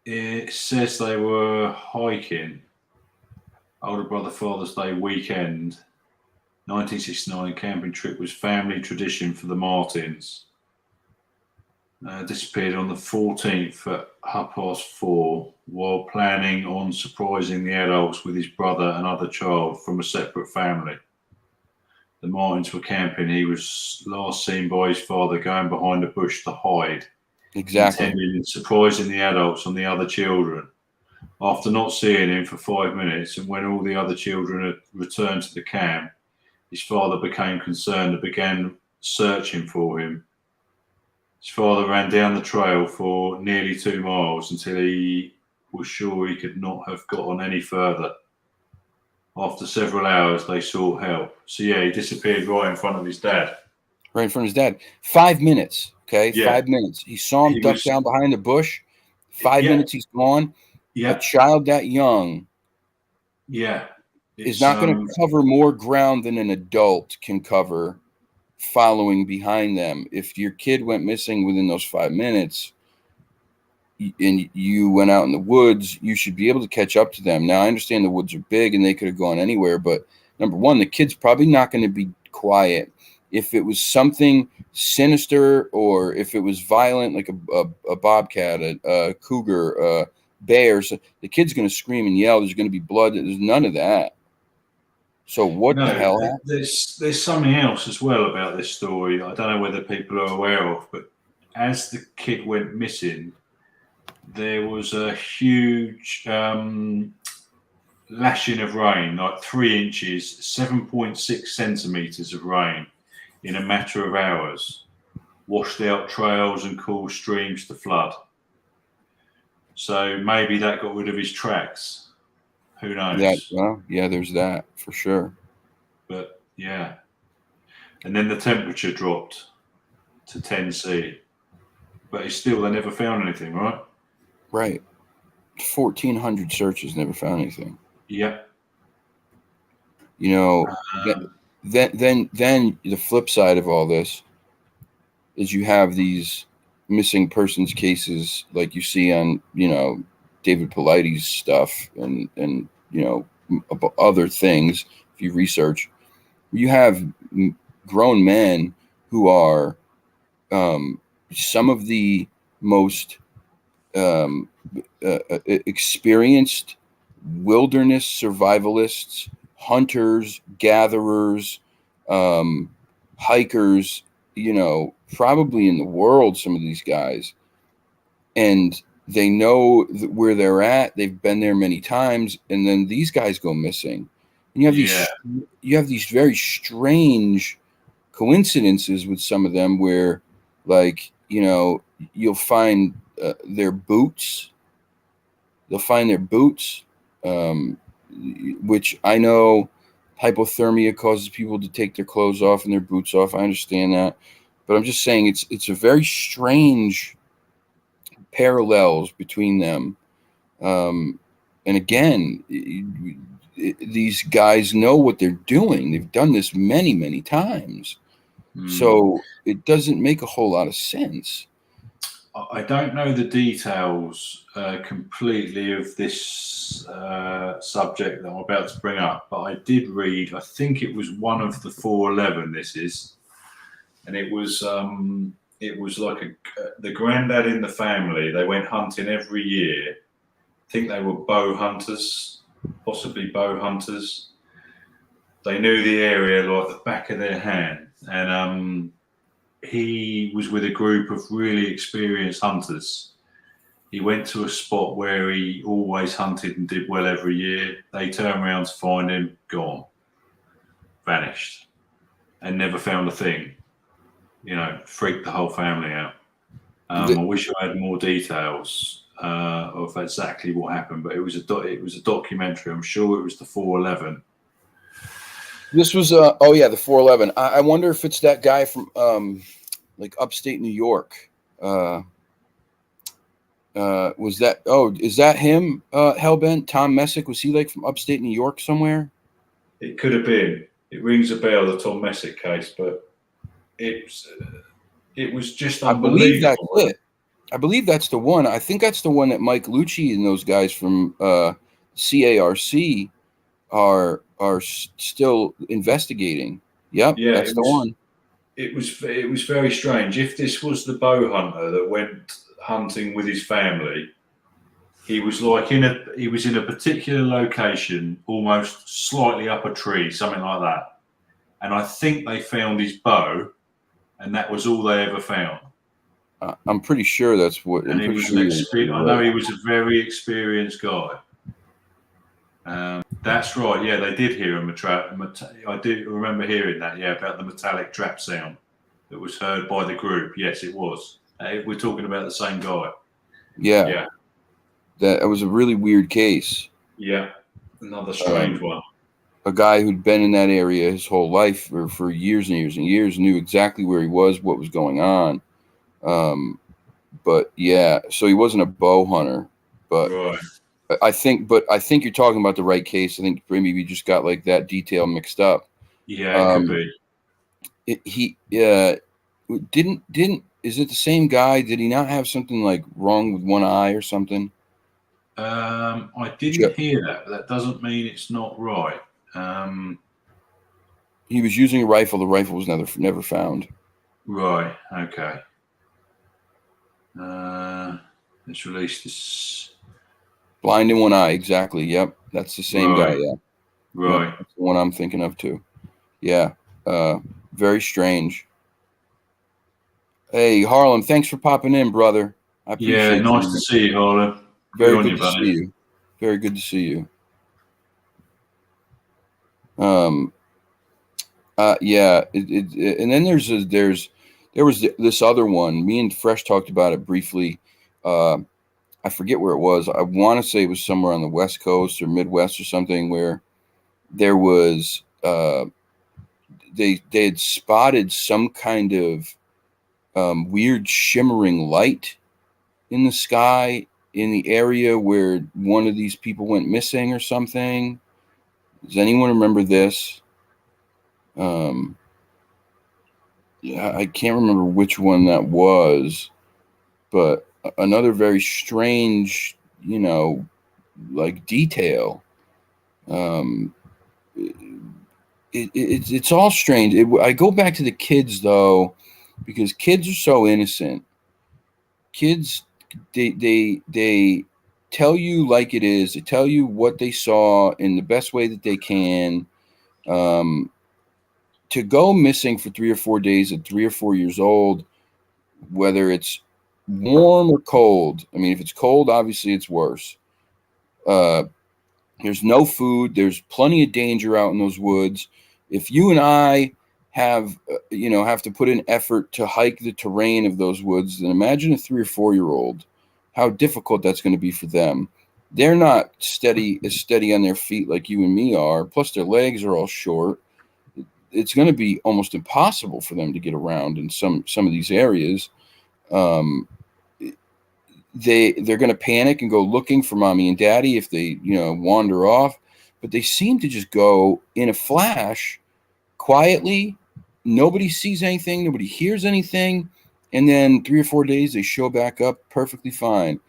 It says they were hiking. Older brother Father's Day weekend, 1969 camping trip was family tradition for the Martins. Disappeared on the 14th at 4:30 while planning on surprising the adults with his brother and other child from a separate family. The Martins were camping. He was last seen by his father going behind a bush to hide. Exactly. Intending surprising the adults and the other children. After not seeing him for 5 minutes, and when all the other children had returned to the camp, his father became concerned and began searching for him. His father ran down the trail for nearly 2 miles until he was sure he could not have gotten any further. After several hours, they sought help. So yeah, he disappeared right in front of his dad. Right in front of his dad. 5 minutes. Okay, Yeah. 5 minutes. He saw him duck down behind the bush. 5 minutes, he's gone. Yeah. A child that young is not going to cover more ground than an adult can cover following behind them. If your kid went missing within those 5 minutes and you went out in the woods, you should be able to catch up to them. Now, I understand the woods are big and they could have gone anywhere, but number one, the kid's probably not going to be quiet. If it was something sinister, or if it was violent, like a bobcat, a cougar, a bear, so the kid's going to scream and yell. There's going to be blood. There's none of that. So what the hell happened? There's something else as well about this story. I don't know whether people are aware of, but as the kid went missing, there was a huge lashing of rain, like 3 inches, 7.6 centimeters of rain in a matter of hours, washed out trails and caused streams to flood. So maybe that got rid of his tracks. Who knows? Yeah, there's that for sure. But yeah. And then the temperature dropped to 10 C. But they never found anything, right? Right. 1,400 searches, never found anything. Yep. Then the flip side of all this is you have these missing persons cases like you see on, David Paulides stuff and other things. If you research, you have grown men who are some of the most experienced wilderness survivalists, hunters, gatherers, hikers, probably in the world, some of these guys. And they know where they're at. They've been there many times. And then these guys go missing. And you have these very strange coincidences with some of them where, like, you'll find their boots. They'll find their boots, which I know hypothermia causes people to take their clothes off and their boots off. I understand that. But I'm just saying it's a very strange parallels between them. And again, these guys know what they're doing. They've done this many, many times. So it doesn't make a whole lot of sense. I don't know the details completely of this subject that I'm about to bring up, but I did read, I think it was one of the 411 this is, and it was like the granddad in the family. They went hunting every year. I think they were bow hunters, possibly bow hunters. They knew the area like the back of their hand. And he was with a group of really experienced hunters. He went to a spot where he always hunted and did well every year. They turned around to find him, gone, vanished, and never found a thing. Freaked the whole family out. I wish I had more details of exactly what happened, but it was a documentary. I'm sure it was the 411. This was the 411. I wonder if it's that guy from like upstate New York. Was that? Oh, is that him? Hellbent Tom Messick, was he like from upstate New York somewhere? It could have been. It rings a bell, the Tom Messick case, but it was just unbelievable. I believe that's it. I believe that's the one. I think that's the one that Mike Lucci and those guys from CARC are still investigating. Yep, yeah, that's the one. It was very strange. If this was the bow hunter that went hunting with his family, he was like in a particular location, almost slightly up a tree, something like that. And I think they found his bow, and that was all they ever found. I'm pretty sure that's what. And I know he was a very experienced guy. That's right. Yeah, they did hear I do remember hearing that. Yeah, about the metallic trap sound that was heard by the group. Yes, it was. We're talking about the same guy. Yeah. Yeah. That was a really weird case. Yeah, another strange one. A guy who'd been in that area his whole life, or for years and years and years, knew exactly where he was, what was going on. But yeah, so he wasn't a bow hunter, but right. I think you're talking about the right case. I think maybe we just got like that detail mixed up. Yeah, it could be. He didn't. Is it the same guy? Did he not have something like wrong with one eye or something? I didn't hear that, but that doesn't mean it's not right. He was using a rifle. The rifle was never found. Right. Okay. Let's release this. Blind in one eye. Exactly. Yep. That's the same guy. Yeah. Right. Yep, that's the one I'm thinking of too. Yeah. Very strange. Hey, Harlan, thanks for popping in, brother. I appreciate it. Nice to see you, Harlan. Very good to see you. Very good to see you. Yeah. And then there was this other one. Me and Fresh talked about it briefly. I forget where it was. I want to say it was somewhere on the West Coast or Midwest or something, where there was they had spotted some kind of weird shimmering light in the sky in the area where one of these people went missing or something. Does anyone remember this? Yeah, I can't remember which one that was, but another very strange, like detail. Um, it's all strange. I go back to the kids though, because kids are so innocent. Kids, they tell you like it is. They tell you what they saw in the best way that they can. Um, to go missing for 3 or 4 days at 3 or 4 years old, whether it's warm or cold. I mean, if it's cold, obviously it's worse. Uh, there's no food. There's plenty of danger out in those woods. If you and I have to put in effort to hike the terrain of those woods, then imagine a 3 or 4 year old, how difficult that's going to be for them. They're not steady on their feet like you and me are. Plus, their legs are all short. It's going to be almost impossible for them to get around in some of these areas. Um, they're going to panic and go looking for mommy and daddy if they wander off, but they seem to just go in a flash quietly. Nobody sees anything, nobody hears anything, and then 3 or 4 days they show back up perfectly fine.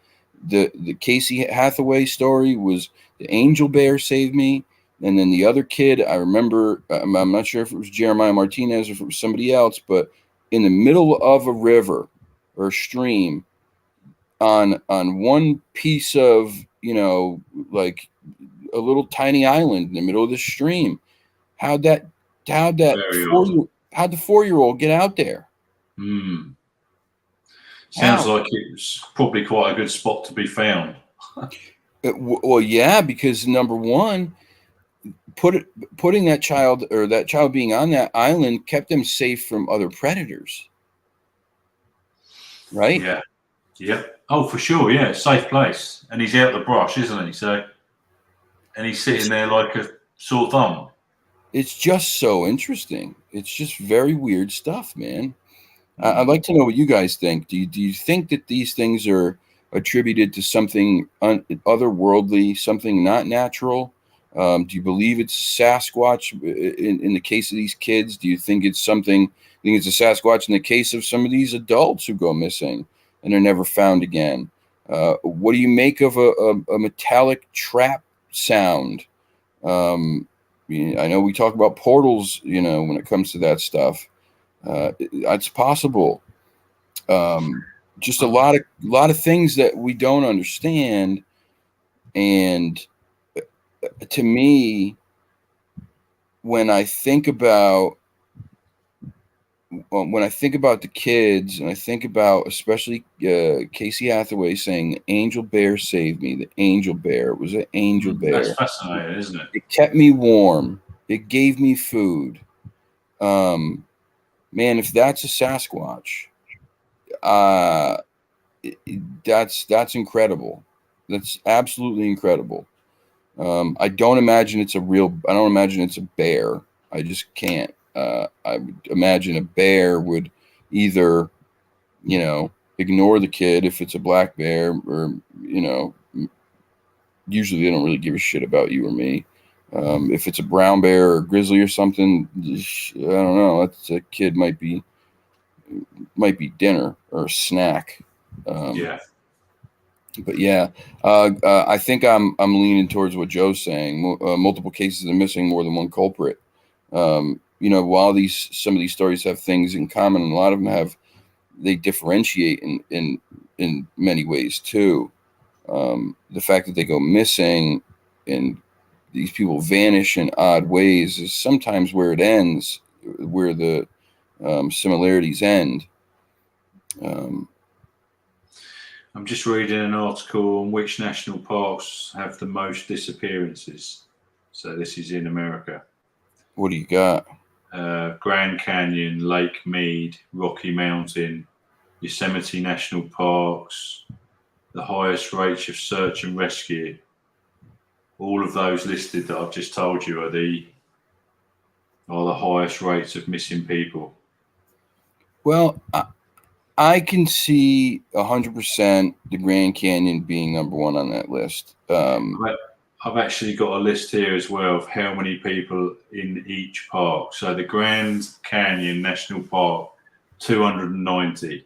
The Casey Hathaway story was the angel bear saved me, and then the other kid, I remember, I'm not sure if it was Jeremiah Martinez or if it was somebody else, but in the middle of a river or a stream, on one piece of like a little tiny island in the middle of the stream. How'd that how'd that Very four odd. year how'd the 4 year old get out there? Hmm. Sounds How? like it's probably quite a good spot to be found. Well, yeah, because number one, putting that child being on that island kept them safe from other predators, right? Yeah. Yep. Oh, for sure. Yeah. Safe place. And he's out the brush, isn't he? So, and he's sitting It's there like a sore thumb. it's just so interesting. It's just very weird stuff, man. I'd Hmm. like to know what you guys think. Do you think that these things are attributed to something otherworldly, something not natural? Do you believe it's Sasquatch in the case of these kids? Do you think it's something? You think it's a Sasquatch in the case of some of these adults who go missing and are never found again? What do you make of a metallic trap sound? I know we talk about portals, when it comes to that stuff. It's possible. Um, just a lot of things that we don't understand, and to me, when I think about the kids, and I think about especially Casey Hathaway saying, "The angel bear saved me." The angel bear, it was an angel That's bear. fascinating, isn't it? It kept me warm. It gave me food. Um, Man, if that's a Sasquatch, uh, that's incredible. That's absolutely incredible. I don't imagine it's a bear. I just can't. I would imagine a bear would either, ignore the kid if it's a black bear, or usually they don't really give a shit about you or me. If it's a brown bear or grizzly or something, I don't know. That's a kid might be dinner or a snack. Um, Yeah. but yeah, I think I'm leaning towards what Joe's saying. Multiple cases of missing, more than one culprit. While some of these stories have things in common, and a lot of them they differentiate in many ways too. The fact that they go missing and these people vanish in odd ways is sometimes where it ends, where the similarities end. Um, I'm just reading an article on which national parks have the most disappearances. So this is in America. what do you got? Grand Canyon, Lake Mead, Rocky Mountain, Yosemite National Parks, the highest rates of search and rescue. All of those listed that I've just told you are the highest rates of missing people. Well, I can see 100% the Grand Canyon being number one on that list. I've actually got a list here as well of how many people in each park. So the Grand Canyon National Park 290.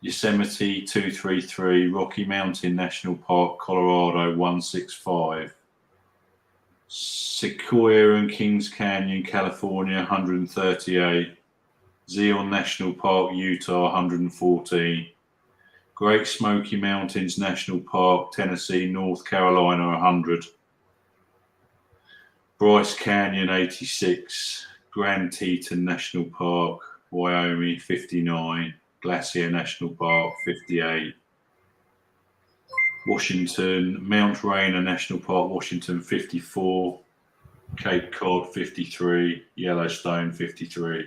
Yosemite 233, Rocky Mountain National Park, Colorado 165, Sequoia and Kings Canyon, California 138, Zion National Park, Utah 114, Great Smoky Mountains National Park, Tennessee, North Carolina 100, Bryce Canyon 86, Grand Teton National Park, Wyoming 59, Glacier National Park 58, Washington, Mount Rainier National Park, Washington 54, Cape Cod 53, Yellowstone 53.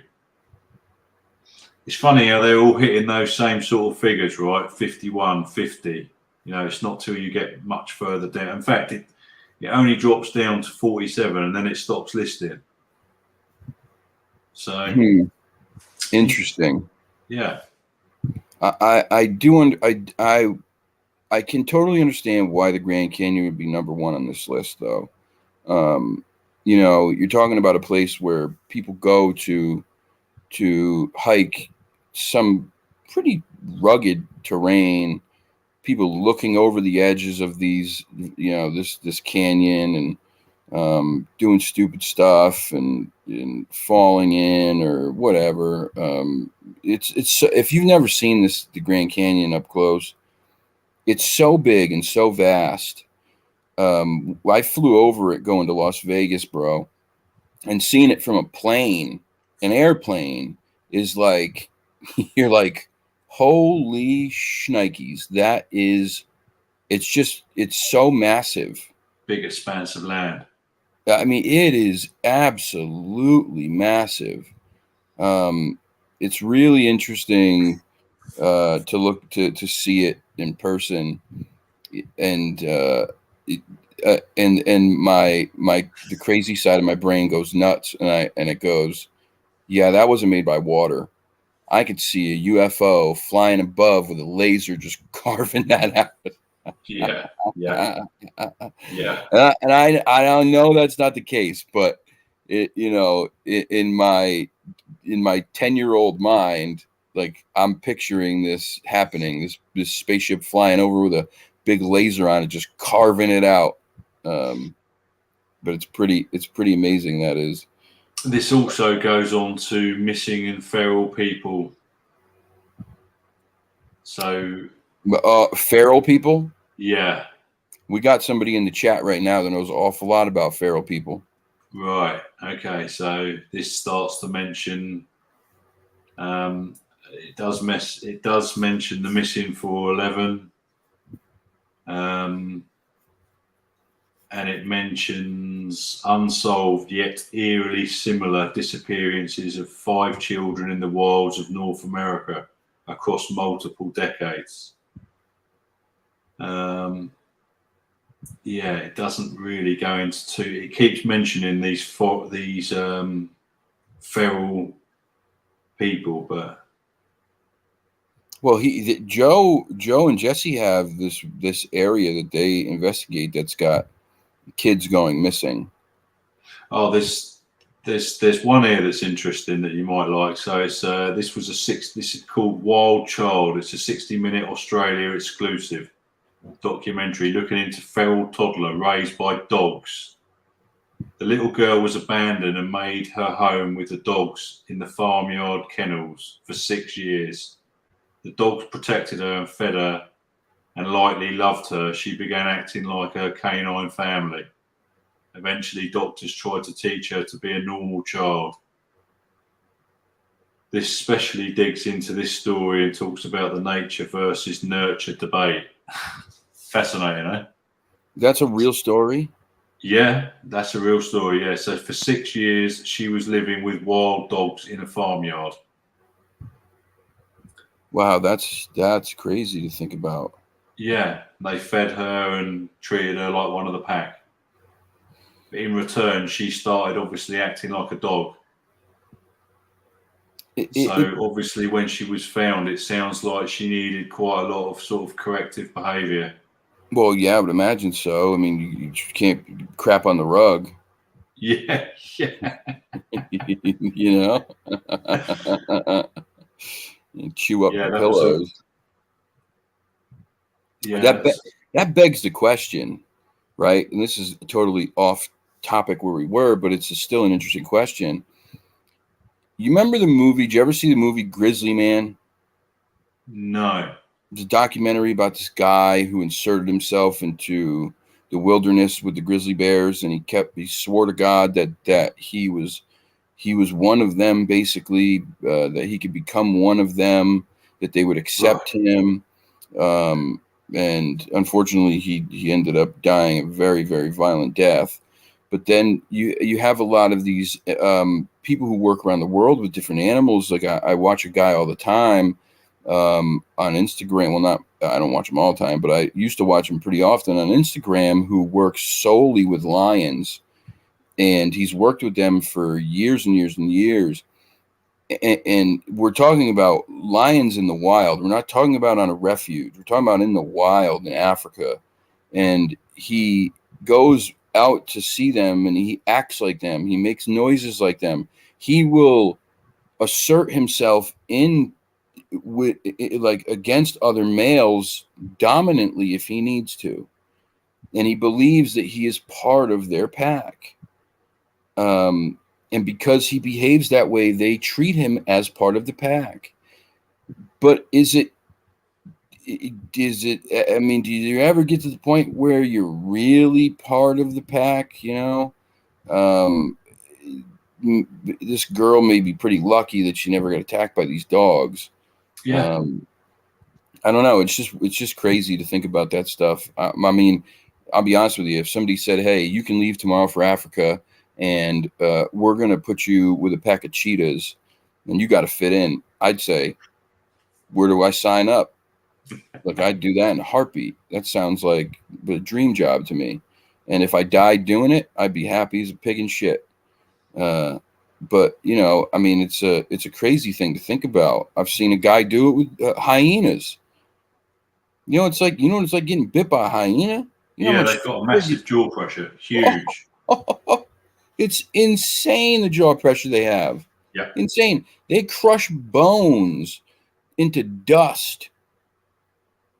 It's funny how they're all hitting those same sort of figures, right? 51, 50. You know, it's not till you get much further down. In fact, it only drops down to 47 and then it stops listing. So interesting. Yeah. I can totally understand why the Grand Canyon would be number one on this list, though. You know, you're talking about a place where people go to hike some pretty rugged terrain, people looking over the edges of these, you know, this canyon and doing stupid stuff and falling in or whatever. It's if you've never seen the Grand Canyon up close, it's so big and so vast. I flew over it going to Las Vegas, bro, and seeing it from a plane, an airplane, is like, you're like, holy shnikes. It's so massive. Big expanse of land. I mean, it is absolutely massive. It's really interesting to look to see it in person, and the crazy side of my brain goes nuts, and it goes, yeah, that wasn't made by water. I could see a UFO flying above with a laser just carving that out. Yeah. And I don't know that's not the case, but in my 10-year-old mind, like, I'm picturing this happening, this spaceship flying over with a big laser on it, just carving it out. But it's pretty amazing, that is. This also goes on to missing and feral people. So feral people? Yeah. We got somebody in the chat right now that knows an awful lot about feral people. Right. Okay. So this starts to mention. It does mention the missing 411. And it mentions unsolved yet eerily similar disappearances of 5 children in the wilds of North America across multiple decades. It doesn't really go into it keeps mentioning these feral people, but well, Joe and Jesse have this area that they investigate that's got kids going missing. Oh, there's one here that's interesting that you might like. So it's this is called Wild Child. It's a 60-minute Australia exclusive documentary looking into feral toddler raised by dogs. The little girl was abandoned and made her home with the dogs in the farmyard kennels for 6 years. The dogs protected her and fed her and lightly loved her. She began acting like her canine family. Eventually, doctors tried to teach her to be a normal child. This specially digs into this story and talks about the nature versus nurture debate. Fascinating, eh? That's a real story? Yeah, that's a real story, yeah. So for 6 years, she was living with wild dogs in a farmyard. Wow, that's crazy to think about. Yeah, they fed her and treated her like one of the pack. But in return, she started obviously acting like a dog. Obviously, when she was found, it sounds like she needed quite a lot of sort of corrective behaviour. Well, yeah, I would imagine so. I mean, you can't crap on the rug. Yeah, yeah. You know, and chew up Yeah, the that was a pillows. yeah. That that begs the question, right? And this is totally off topic where we were, but it's still an interesting question. You remember the movie? Did you ever see the movie Grizzly Man? No. It's a documentary about this guy who inserted himself into the wilderness with the grizzly bears, and he swore to God that he was one of them, basically, that he could become one of them, that they would accept Right. him. Um, and unfortunately, he ended up dying a very, very violent death. But then you have a lot of these people who work around the world with different animals. Like I watch a guy all the time on Instagram. Well, not I don't watch him all the time, but I used to watch him pretty often on Instagram. Who works solely with lions, and he's worked with them for years and years and years. And we're talking about lions in the wild. We're not talking about on a refuge. We're talking about in the wild in Africa. And he goes out to see them, and he acts like them. He makes noises like them. He will assert himself in with like against other males dominantly if he needs to, and he believes that he is part of their pack. And because he behaves that way, they treat him as part of the pack. But I mean, do you ever get to the point where you're really part of the pack? Um, this girl may be pretty lucky that she never got attacked by these dogs. Yeah. Um, I don't know. It's just crazy to think about that stuff. I mean, I'll be honest with you. If somebody said, "Hey, you can leave tomorrow for Africa, and we're going to put you with a pack of cheetahs, and you got to fit in," I'd say, "Where do I sign up?" Like I'd do that in a heartbeat. That sounds like a dream job to me. And if I died doing it, I'd be happy as a pig in shit. But I mean, it's a crazy thing to think about. I've seen a guy do it with hyenas. You know what it's like getting bit by a hyena. You know how Yeah, much they've got a friggin- massive jaw pressure. Huge. it's insane the jaw pressure they have. Yeah. Insane. They crush bones into dust.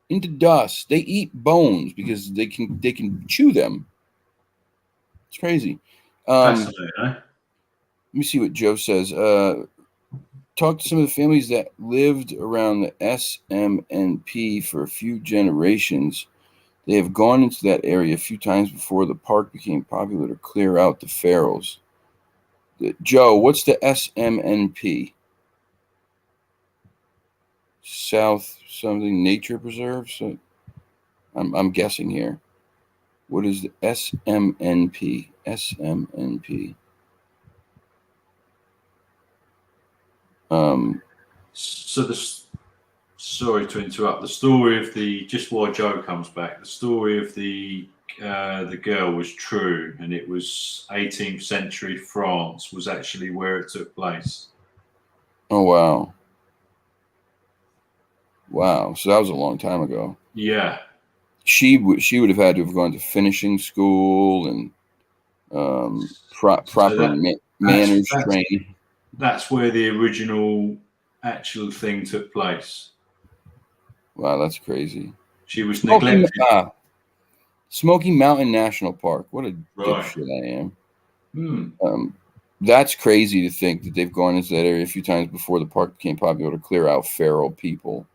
Into dust. They eat bones because they can chew them. It's crazy. Let Fascinating, eh? me see what Joe says. Talk to some of the families that lived around the SMNP for a few generations. They have gone into that area a few times before the park became popular to clear out the ferals. Joe, what's the SMNP? South something nature preserve? So I'm guessing here. What is the SMNP? SMNP. So sorry to interrupt. The story of just while Joe comes back, the story of the girl was true, and it was 18th century France was actually where it took place. Oh wow. Wow. So that was a long time ago. Yeah. She would have had to have gone to finishing school and So proper manners that's training. that's where the original actual thing took place. Wow, that's crazy. She was Smoky, neglected. Smoky Mountain National Park. What a Right. dipshit I am. Hmm. That's crazy to think that they've gone into that area a few times before the park became popular to clear out feral people.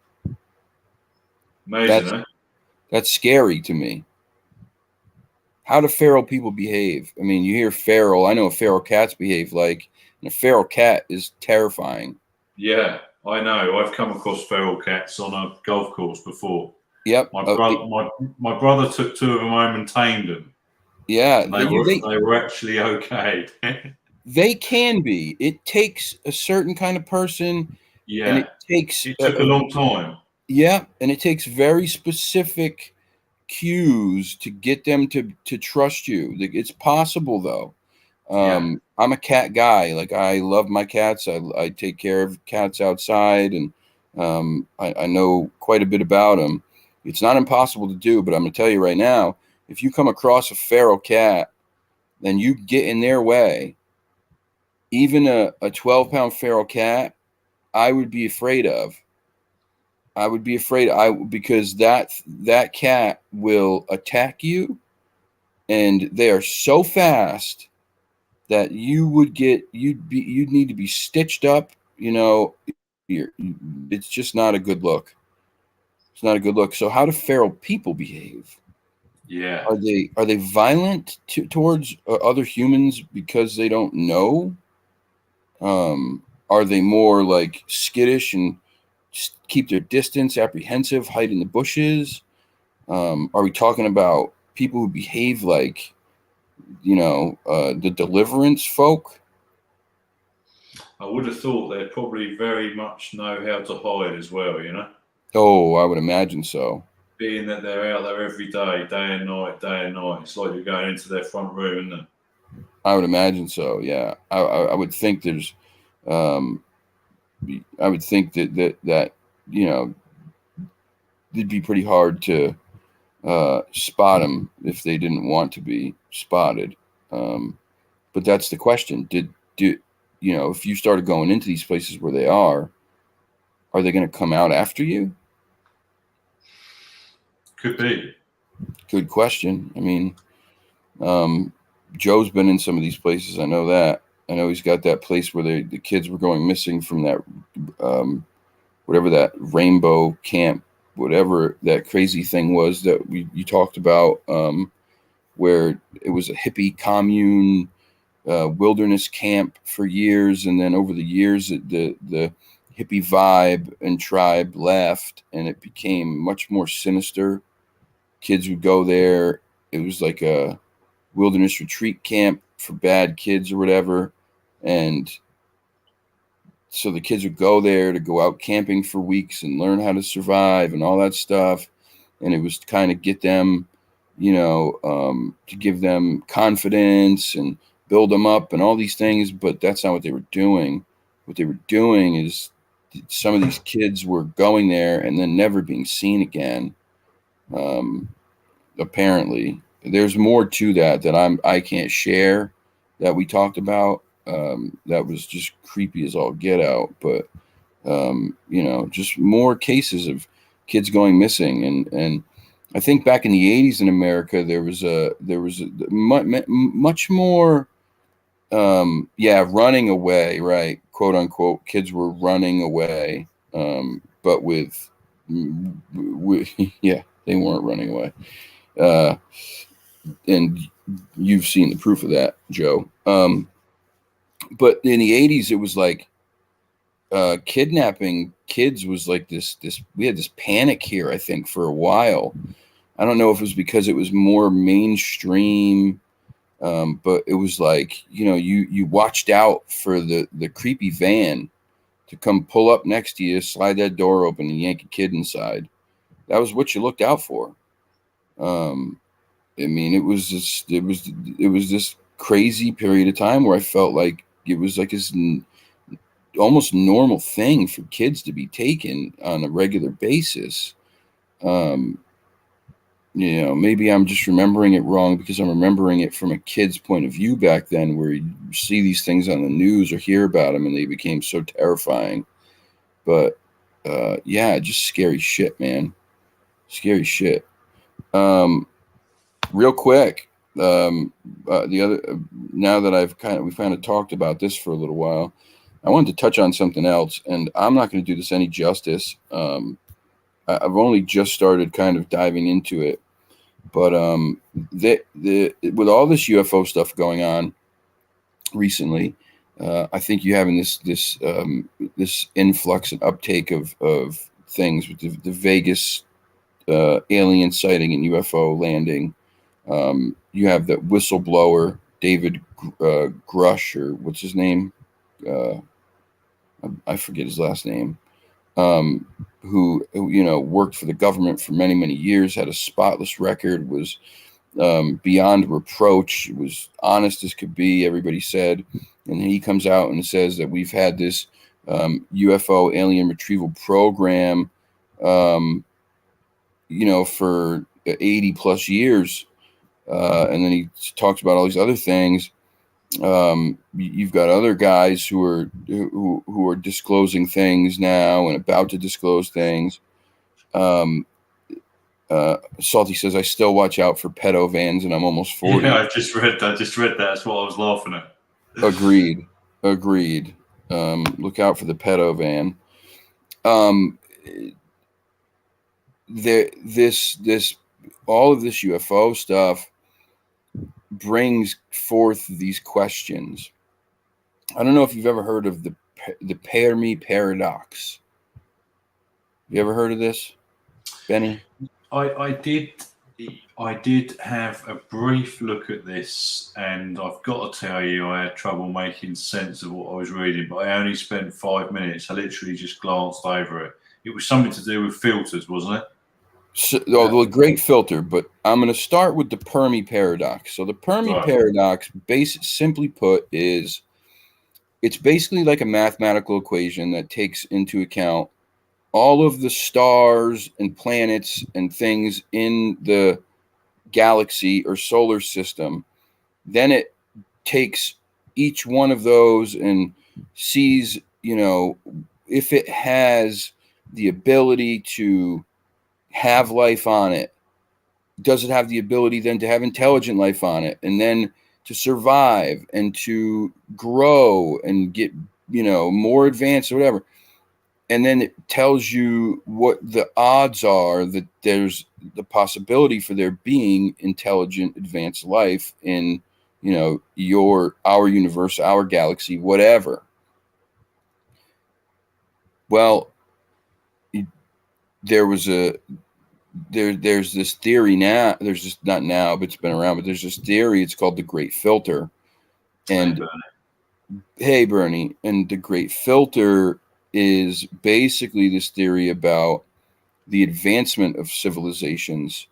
Amazing, That's eh? that's scary to me. How do feral people behave? I mean, you hear feral. I know what feral cats behave like, and a feral cat is terrifying. Yeah, I know. I've come across feral cats on a golf course before. Yep. My brother took two of them home and tamed them, Yeah. and they were actually okay. They can be. It takes a certain kind of person, and Yeah, it takes it took a long time. yeah, and it takes very specific cues to get them to trust you. Like, it's possible though. Yeah, I'm a cat guy. Like I love my cats. I take care of cats outside, and I know quite a bit about them. It's not impossible to do, but I'm gonna tell you right now, if you come across a feral cat, and you get in their way, even a 12-pound feral cat, I would be afraid of. I would be afraid because that cat will attack you, and they are so fast that you'd need to be stitched up. It's just not a good look. It's not a good look. So how do feral people behave? Yeah. Are they violent towards other humans because they don't know? Are they more like skittish and keep their distance, apprehensive, hide in the bushes? Are we talking about people who behave like, the deliverance folk? I would have thought they probably very much know how to hide as well, Oh, I would imagine so. Being that they're out there every day, day and night, day and night. It's like you're going into their front room, isn't it? I would imagine so. Yeah, I would think there's, um, I would think that it'd be pretty hard to spot them if they didn't want to be spotted. But that's the question. If you started going into these places where they are they going to come out after you? Could be. Good question. I mean, Joe's been in some of these places. I know that. I know he's got that place where the kids were going missing from that, whatever that rainbow camp, whatever that crazy thing was that you talked about, where it was a hippie commune, wilderness camp for years, and then over the years, the hippie vibe and tribe left, and it became much more sinister. Kids would go there. It was like a wilderness retreat camp for bad kids or whatever, and so the kids would go there to go out camping for weeks and learn how to survive and all that stuff. And it was to kind of get them, to give them confidence and build them up and all these things. But that's not what they were doing. What they were doing is some of these kids were going there and then never being seen again. Apparently, there's more to that I can't share, that we talked about. That was just creepy as all get out. But just more cases of kids going missing, and I think back in the '80s in America there was much more, running away, right, quote unquote. Kids were running away, but yeah, they weren't running away. And you've seen the proof of that, Joe. But in the '80s, it was like kidnapping kids was like this. We had this panic here, I think, for a while. I don't know if it was because it was more mainstream, but it was like, you watched out for the creepy van to come pull up next to you, slide that door open, and yank a kid inside. That was what you looked out for. I mean, it was this crazy period of time where I felt like it was like this almost normal thing for kids to be taken on a regular basis. Maybe I'm just remembering it wrong because I'm remembering it from a kid's point of view back then, where you see these things on the news or hear about them and they became so terrifying. But just scary shit, man. Scary shit. Real quick, the other now that we kind of talked about this for a little while, I wanted to touch on something else, and I'm not going to do this any justice. I've only just started kind of diving into it, but with all this UFO stuff going on recently, I think you're having this influx and uptake of things with the Vegas alien sighting and UFO landing. You have the whistleblower David Grush, or what's his name? I forget his last name. Who worked for the government for many, many years, had a spotless record, was beyond reproach, was honest as could be, everybody said. And he comes out and says that we've had this UFO alien retrieval program, for 80 plus years. And then he talks about all these other things. You've got other guys who are disclosing things now and about to disclose things. Salty says, I still watch out for pedo vans and I'm almost 40. Yeah, I just read that. That's what I was laughing at. Agreed. Look out for the pedo van. This all of this UFO stuff brings forth these questions. I don't know if you've ever heard of the Fermi paradox. You ever heard of this, Benny? I did have a brief look at this, and I've got to tell you, I had trouble making sense of what I was reading, but I only spent 5 minutes. I literally just glanced over it. It was something to do with filters, wasn't it? So, the great filter, but I'm going to start with the Fermi paradox. So the Fermi paradox, simply put, is it's basically like a mathematical equation that takes into account all of the stars and planets and things in the galaxy or solar system. Then it takes each one of those and sees, if it has the ability to have life on it. Does it have the ability then to have intelligent life on it, and then to survive and to grow and get, more advanced or whatever? And then it tells you what the odds are that there's the possibility for there being intelligent, advanced life in, our universe, our galaxy, whatever. Well, there's this theory now. There's just not now, but it's been around. But there's this theory. It's called the Great Filter. And hey, Bernie, and the Great Filter is basically this theory about the advancement of civilizations,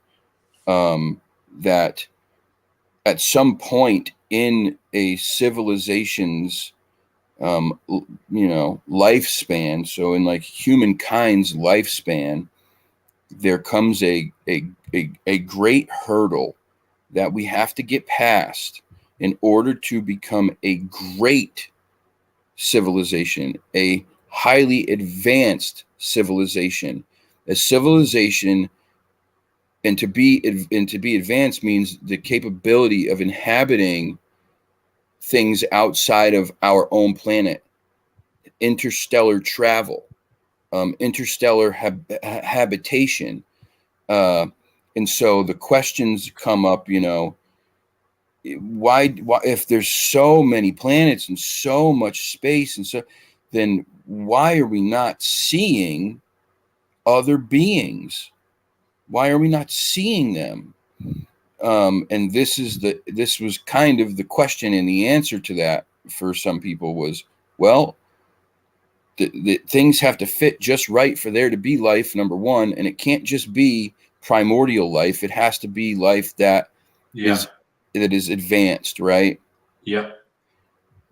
that at some point in a civilization's lifespan, so in like humankind's lifespan, there comes a great hurdle that we have to get past in order to become a great civilization, a highly advanced civilization, a civilization. And to be advanced means the capability of inhabiting things outside of our own planet, interstellar travel, interstellar habitation. And so the questions come up, why if there's so many planets and so much space, and so then why are we not seeing other beings? Why are we not seeing them? And this was kind of the question, and the answer to that for some people was, well, the things have to fit just right for there to be life, number one, and it can't just be primordial life. It has to be life that is advanced, right? Yeah.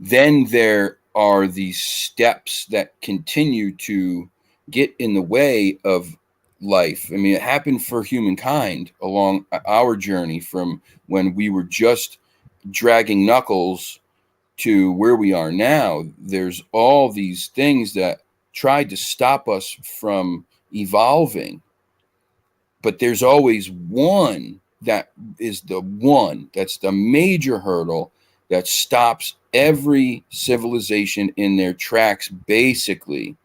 Then there are these steps that continue to get in the way of life. I mean, it happened for humankind along our journey from when we were just dragging knuckles to where we are now. There's all these things that tried to stop us from evolving, but there's always one that is that's the major hurdle that stops every civilization in their tracks, basically.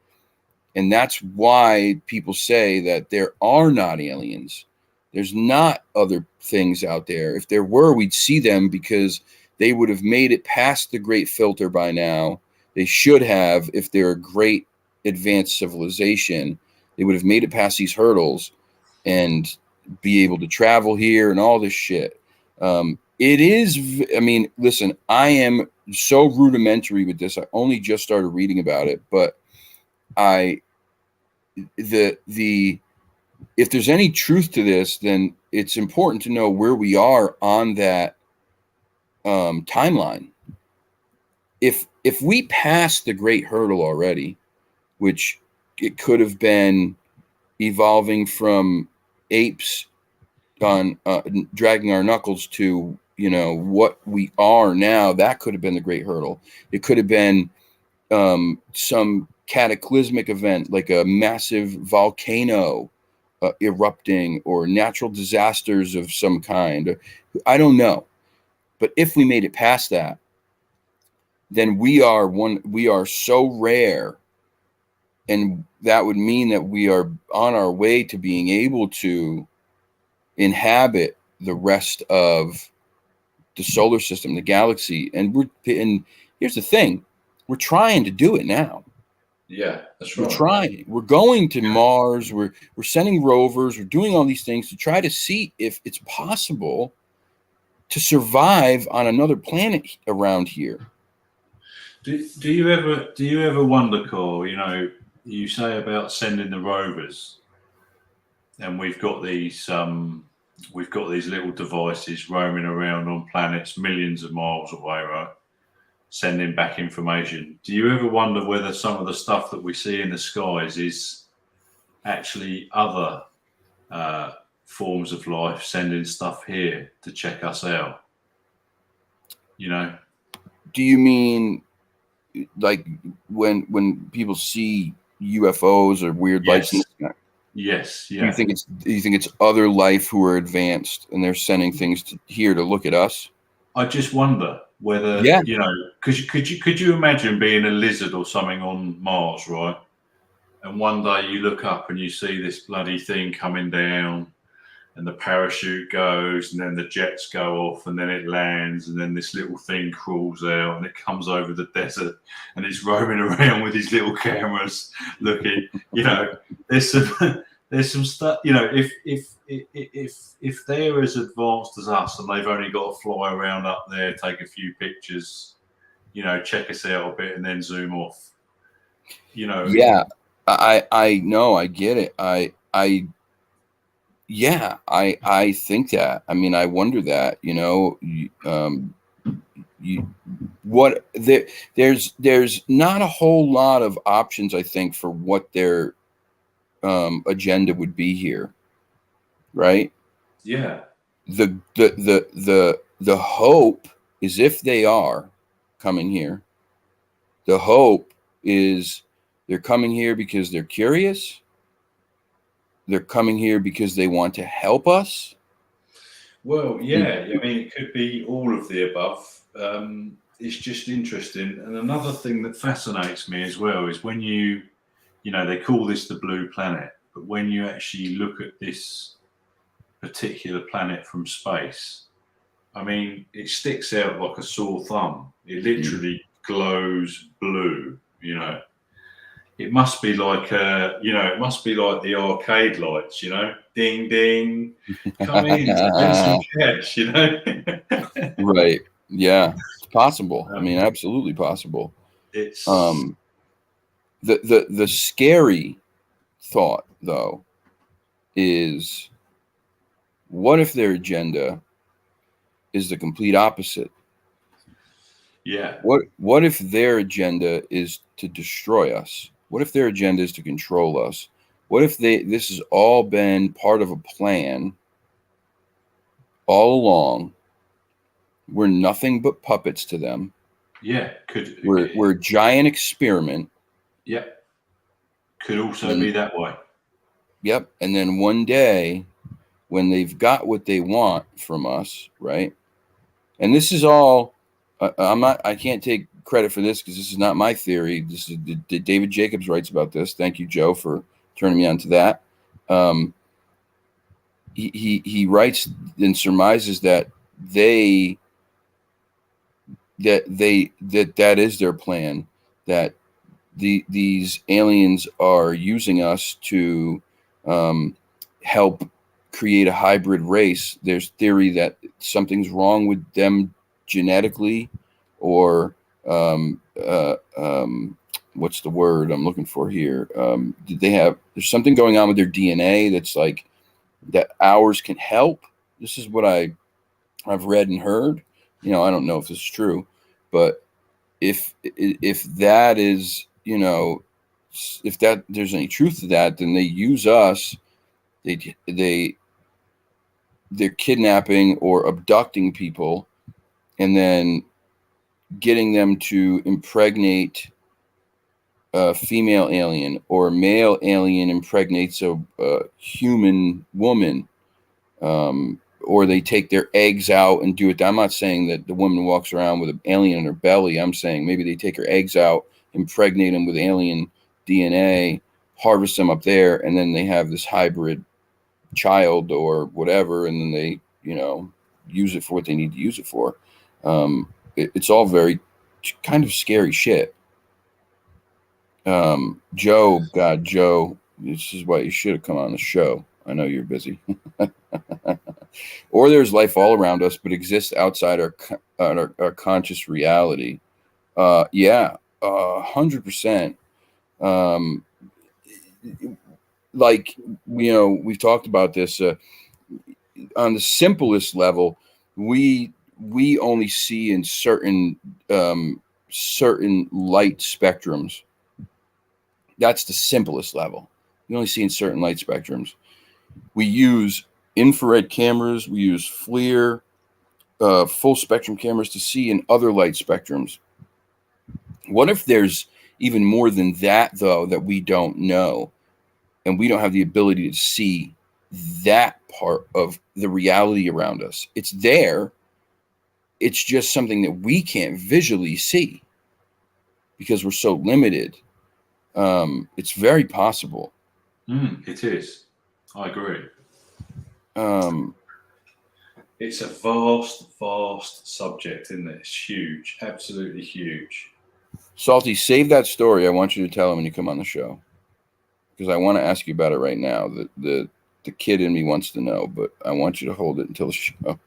And that's why people say that there are not aliens. There's not other things out there. If there were, we'd see them, because they would have made it past the Great Filter by now. They should have. If they're a great advanced civilization, they would have made it past these hurdles and be able to travel here and all this shit. It is, I mean, listen, I am so rudimentary with this. I only just started reading about it, but if there's any truth to this, then it's important to know where we are on that timeline. If we passed the great hurdle already, which it could have been evolving from apes on dragging our knuckles to, you know, what we are now. That could have been the great hurdle. It could have been some cataclysmic event like a massive volcano erupting, or natural disasters of some kind. I don't know. But if we made it past that, then we are so rare, and that would mean that we are on our way to being able to inhabit the rest of the solar system, the galaxy. And here's the thing, we're trying to do it now. Yeah, that's We're right. trying. We're going to Mars. We're sending rovers. We're doing all these things to try to see if it's possible to survive on another planet around here. Do you ever wonder, Cole? You know, you say about sending the rovers, and we've got these little devices roaming around on planets millions of miles away, right? Sending back information. Do you ever wonder whether some of the stuff that we see in the skies is actually other forms of life sending stuff here to check us out? You know? Do you mean like when people see UFOs or weird lights in the sky? Yes. Yeah. Do you think it's other life who are advanced and they're sending things here to look at us? I just wonder whether, you know, could you imagine being a lizard or something on Mars, right? And one day you look up and you see this bloody thing coming down, and the parachute goes, and then the jets go off, and then it lands, and then this little thing crawls out, and it comes over the desert, and it's roaming around with these little cameras looking. You know, there's some stuff. You know, if they're as advanced as us, and they've only got to fly around up there, take a few pictures, you know, check us out a bit, and then zoom off. You know. Yeah, I know, I get it. Yeah, I think that. I mean, I wonder that, you know, there's not a whole lot of options, I think, for what their agenda would be here, right? Yeah. The hope is, if they are coming here, the hope is they're coming here because they're curious. They're coming here because they want to help us. Well, yeah, I mean, it could be all of the above. It's just interesting. And another thing that fascinates me as well is when you know, they call this the blue planet, but when you actually look at this particular planet from space, I mean, it sticks out like a sore thumb. It literally glows blue, you know. It must be like it must be like the arcade lights, you know, ding ding, come in, spend some cash, you know. Right. Yeah, it's possible. I mean, absolutely possible. It's the scary thought, though, is what if their agenda is the complete opposite? Yeah. What if their agenda is to destroy us? What if their agenda is to control us? What if this has all been part of a plan all along? We're nothing but puppets to them. Yeah, we're a giant experiment. Yeah, could also be that way. Yep. And then one day, when they've got what they want from us, right? And this is all, I can't take credit for this because this is not my theory. This is David Jacobs writes about this. Thank you, Joe, for turning me on to that. He writes and surmises that that is their plan, that these aliens are using us to help create a hybrid race. There's theory that something's wrong with them genetically, or what's the word I'm looking for here? There's something going on with their DNA that's like that ours can help. This is what I've read and heard. You know, I don't know if this is true, but if that is, you know, if that there's any truth to that, then they use us. They they're kidnapping or abducting people and then getting them to impregnate a female alien, or a male alien impregnates a human woman, or they take their eggs out and do it. I'm not saying that the woman walks around with an alien in her belly. I'm saying maybe they take her eggs out, impregnate them with alien DNA, harvest them up there, and then they have this hybrid child or whatever, and then they, use it for what they need to use it for. It's all very kind of scary shit. Joe, this is why you should have come on the show. I know you're busy. Or there's life all around us, but exists outside our conscious reality. 100%. Like, we've talked about this on the simplest level. We only see in certain light spectrums. That's the simplest level. We only see in certain light spectrums. We use infrared cameras. We use FLIR, full spectrum cameras, to see in other light spectrums. What if there's even more than that, though, that we don't know, and we don't have the ability to see that part of the reality around us? It's there. It's just something that we can't visually see because we're so limited. It's very possible. It is. I agree. It's a vast subject, isn't it? It's huge, absolutely huge. Salty, save that story. I want you to tell him when you come on the show, because I want to ask you about it right now. The kid in me wants to know, but I want you to hold it until the show.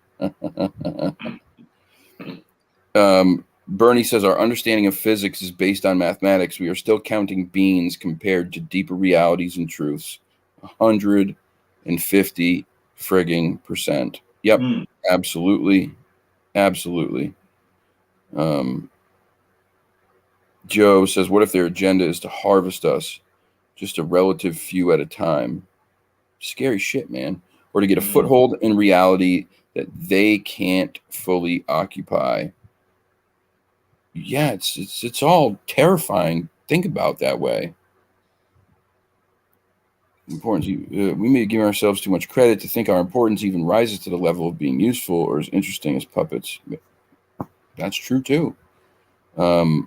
Bernie says, our understanding of physics is based on mathematics. We are still counting beans compared to deeper realities and truths. 150 frigging %. Yep, absolutely. Joe says, what if their agenda is to harvest us, just a relative few at a time? Scary shit, man. Or to get a foothold in reality that they can't fully occupy. Yeah, it's all terrifying. Think about that way. Importance. We may give ourselves too much credit to think our importance even rises to the level of being useful or as interesting as puppets. That's true too. There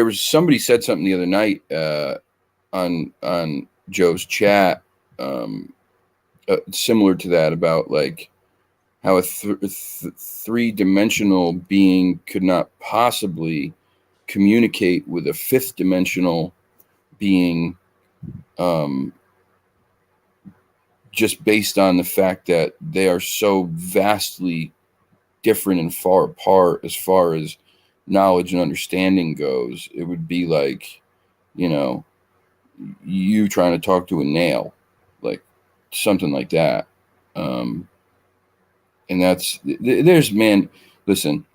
was somebody said something the other night on Joe's chat, similar to that, about like how a three-dimensional being could not possibly communicate with a fifth-dimensional being, just based on the fact that they are so vastly different and far apart as far as knowledge and understanding goes. It would be like, you trying to talk to a nail, like something like that. And man, listen,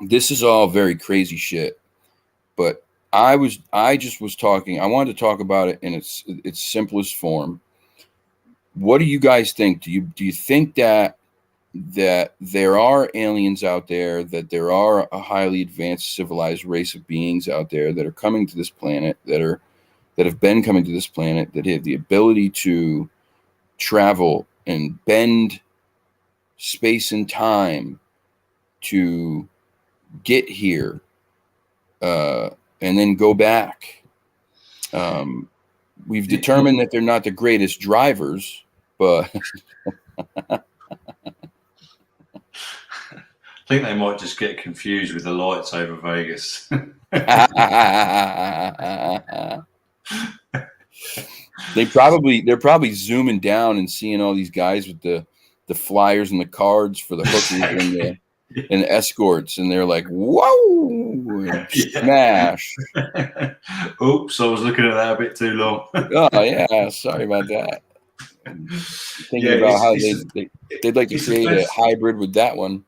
this is all very crazy shit, but I just was talking. I wanted to talk about it in its simplest form. What do you guys think? Do you think that there are aliens out there, that there are a highly advanced civilized race of beings out there that are coming to this planet, that have been coming to this planet, that have the ability to travel and bend space and time to get here, and then go back? We've determined that they're not the greatest drivers, but I think they might just get confused with the lights over Vegas. They're probably zooming down and seeing all these guys with the flyers and the cards for the hookers and the escorts, and they're like, whoa, smash. Oops, I was looking at that a bit too long. Oh yeah, sorry about that. Thinking about how they'd like to create a hybrid with that one.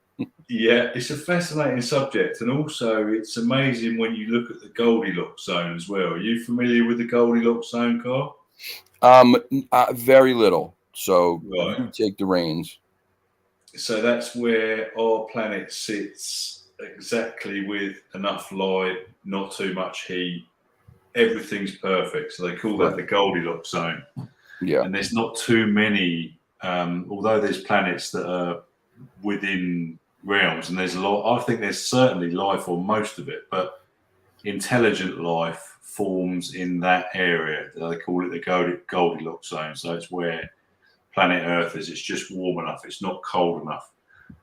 Yeah, it's a fascinating subject, and also it's amazing when you look at the Goldilocks zone as well. Are you familiar with the Goldilocks zone, Carl? Very little. So Right. you take the reins. So that's where our planet sits exactly with enough light, not too much heat. Everything's perfect. So they call that Right. the Goldilocks zone. Yeah. And there's not too many, although there's planets that are within realms, and there's a lot. I think there's certainly life on most of it, but intelligent life forms in that area. They call it the Goldilocks zone. So it's where planet Earth is. It's just warm enough. It's not cold enough.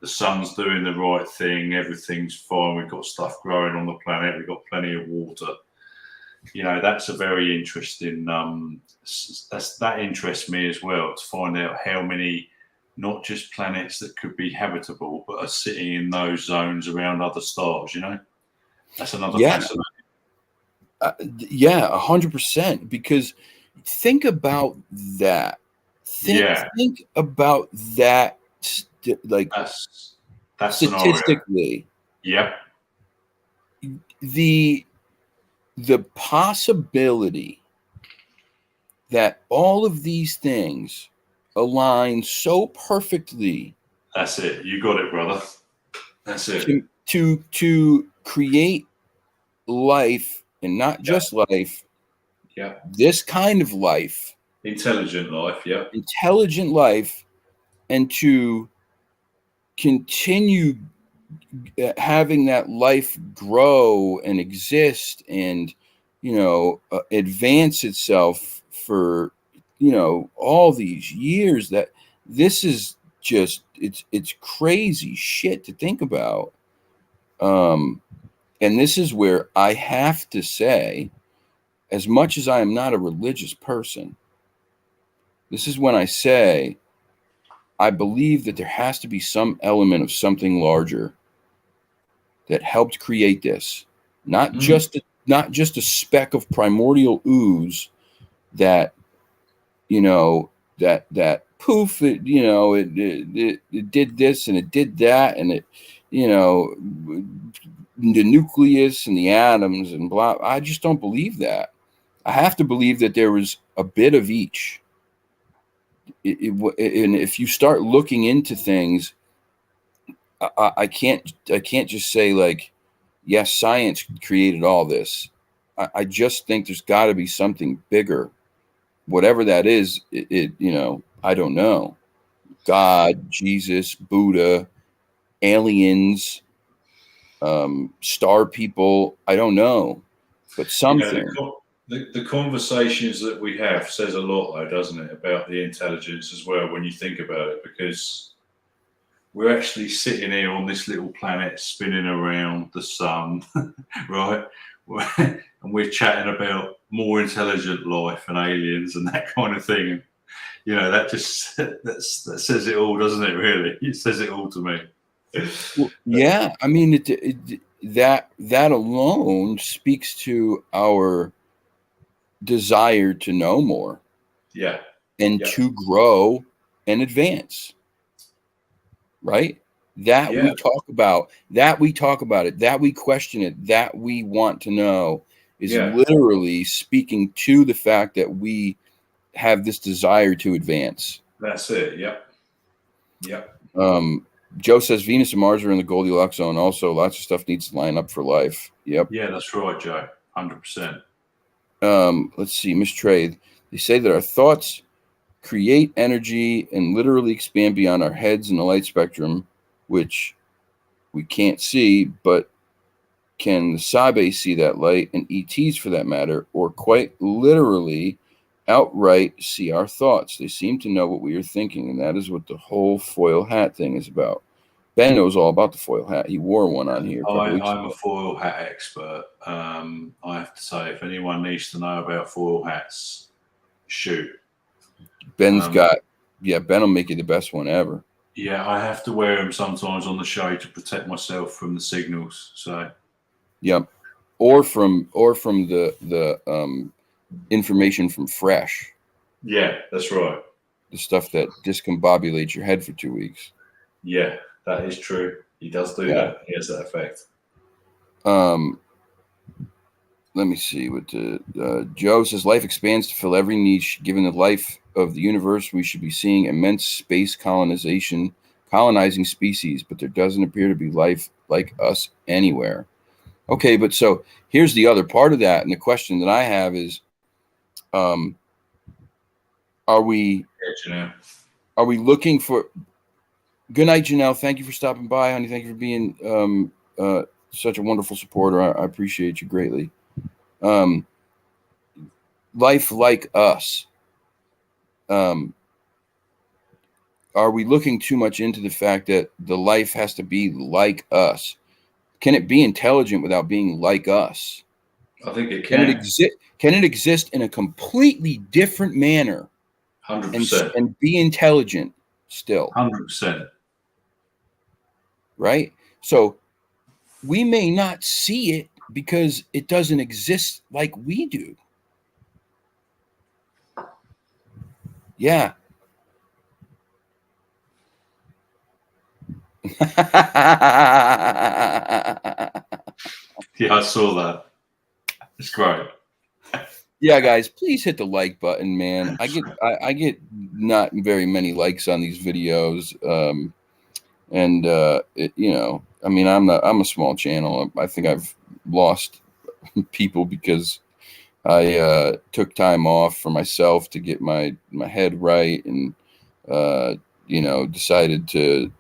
The sun's doing the right thing. Everything's fine. We've got stuff growing on the planet. We've got plenty of water. You know, that's a very interesting. That interests me as well, to find out how many, not just planets that could be habitable, but are sitting in those zones around other stars. You know, that's another Yeah. fascinating. Yeah, 100%. Because think about that. Yeah, Think about that. Like that's that scenario. statistically, Yep, the possibility that all of these things align so perfectly that's it. You got it, brother. That's it. to create life, and not Yeah, just life, yeah. this kind of life, Intelligent life. Yeah, intelligent life, and to continue having that life grow and exist and advance itself for all these years. That this is just it's crazy shit to think about. And this is where I have to say, as much as I am not a religious person, this is when I say I believe that there has to be some element of something larger that helped create this, not mm. just a speck of primordial ooze that that poof, it did this and it did that, and it you know the nucleus and the atoms and blah. I just don't believe that. I have to believe that there was a bit of each. And if you start looking into things, I can't just say like, yes, science created all this. I just think there's got to be something bigger, whatever that is. I don't know. God, Jesus, Buddha, aliens, star people. I don't know, but You know, something. the conversations that we have says a lot, though, doesn't it, about the intelligence as well, when you think about it, because we're actually sitting here on this little planet spinning around the sun, right? And we're chatting about more intelligent life and aliens and that kind of thing. And, you know, that just that says it all, doesn't it? Really, it says it all to me. Well, yeah, I mean, that alone speaks to our desire to know more Yeah, and yeah, to grow and advance, right? That yeah, we talk about, that we talk about it, that we question it, that we want to know, is yeah. literally speaking to the fact that we have this desire to advance. That's it. Yep, yep. Um, Joe says Venus and Mars are in the Goldilocks zone. Also, lots of stuff needs to line up for life. Yep. Yeah, that's right, Joe. 100%. Let's see, Miss Trade. They say that our thoughts create energy and literally expand beyond our heads in the light spectrum, which we can't see, but can the Sabe see that light, and ETs for that matter, or quite literally outright see our thoughts? They seem to know what we are thinking, and that is what the whole foil hat thing is about. Ben knows all about the foil hat. He wore one on here a couple weeks I'm ago. a foil hat expert. I have to say, if anyone needs to know about foil hats, shoot. Ben's Um, got, yeah, Ben will make you the best one ever. yeah, I have to wear them sometimes on the show to protect myself from the signals. So, Yep. Or from the information from Fresh, yeah, that's right. the stuff that discombobulates your head for 2 weeks. Yeah, that is true. He does do Yeah. that. He has that effect. Um, let me see what Joe says. Life expands to fill every niche. Given the life of the universe, we should be seeing immense space colonizing species, but there doesn't appear to be life like us anywhere. Okay, but so here's the other part of that, and the question that I have is, um, are we looking for? Good night, Janelle. Thank you for stopping by, honey. Thank you for being such a wonderful supporter. I appreciate you greatly. Life like us. Are we looking too much into the fact that the life has to be like us? Can it be intelligent without being like us? I think it can. Can it exist in a completely different manner 100%. and be intelligent still? 100%. Right? So we may not see it because it doesn't exist like we do. Yeah. Yeah, I saw that. It's great. Yeah, guys, please hit the like button, man. I get not very many likes on these videos, and you know, I mean, I'm a small channel. I think I've lost people because I took time off for myself to get my head right, and you know, decided to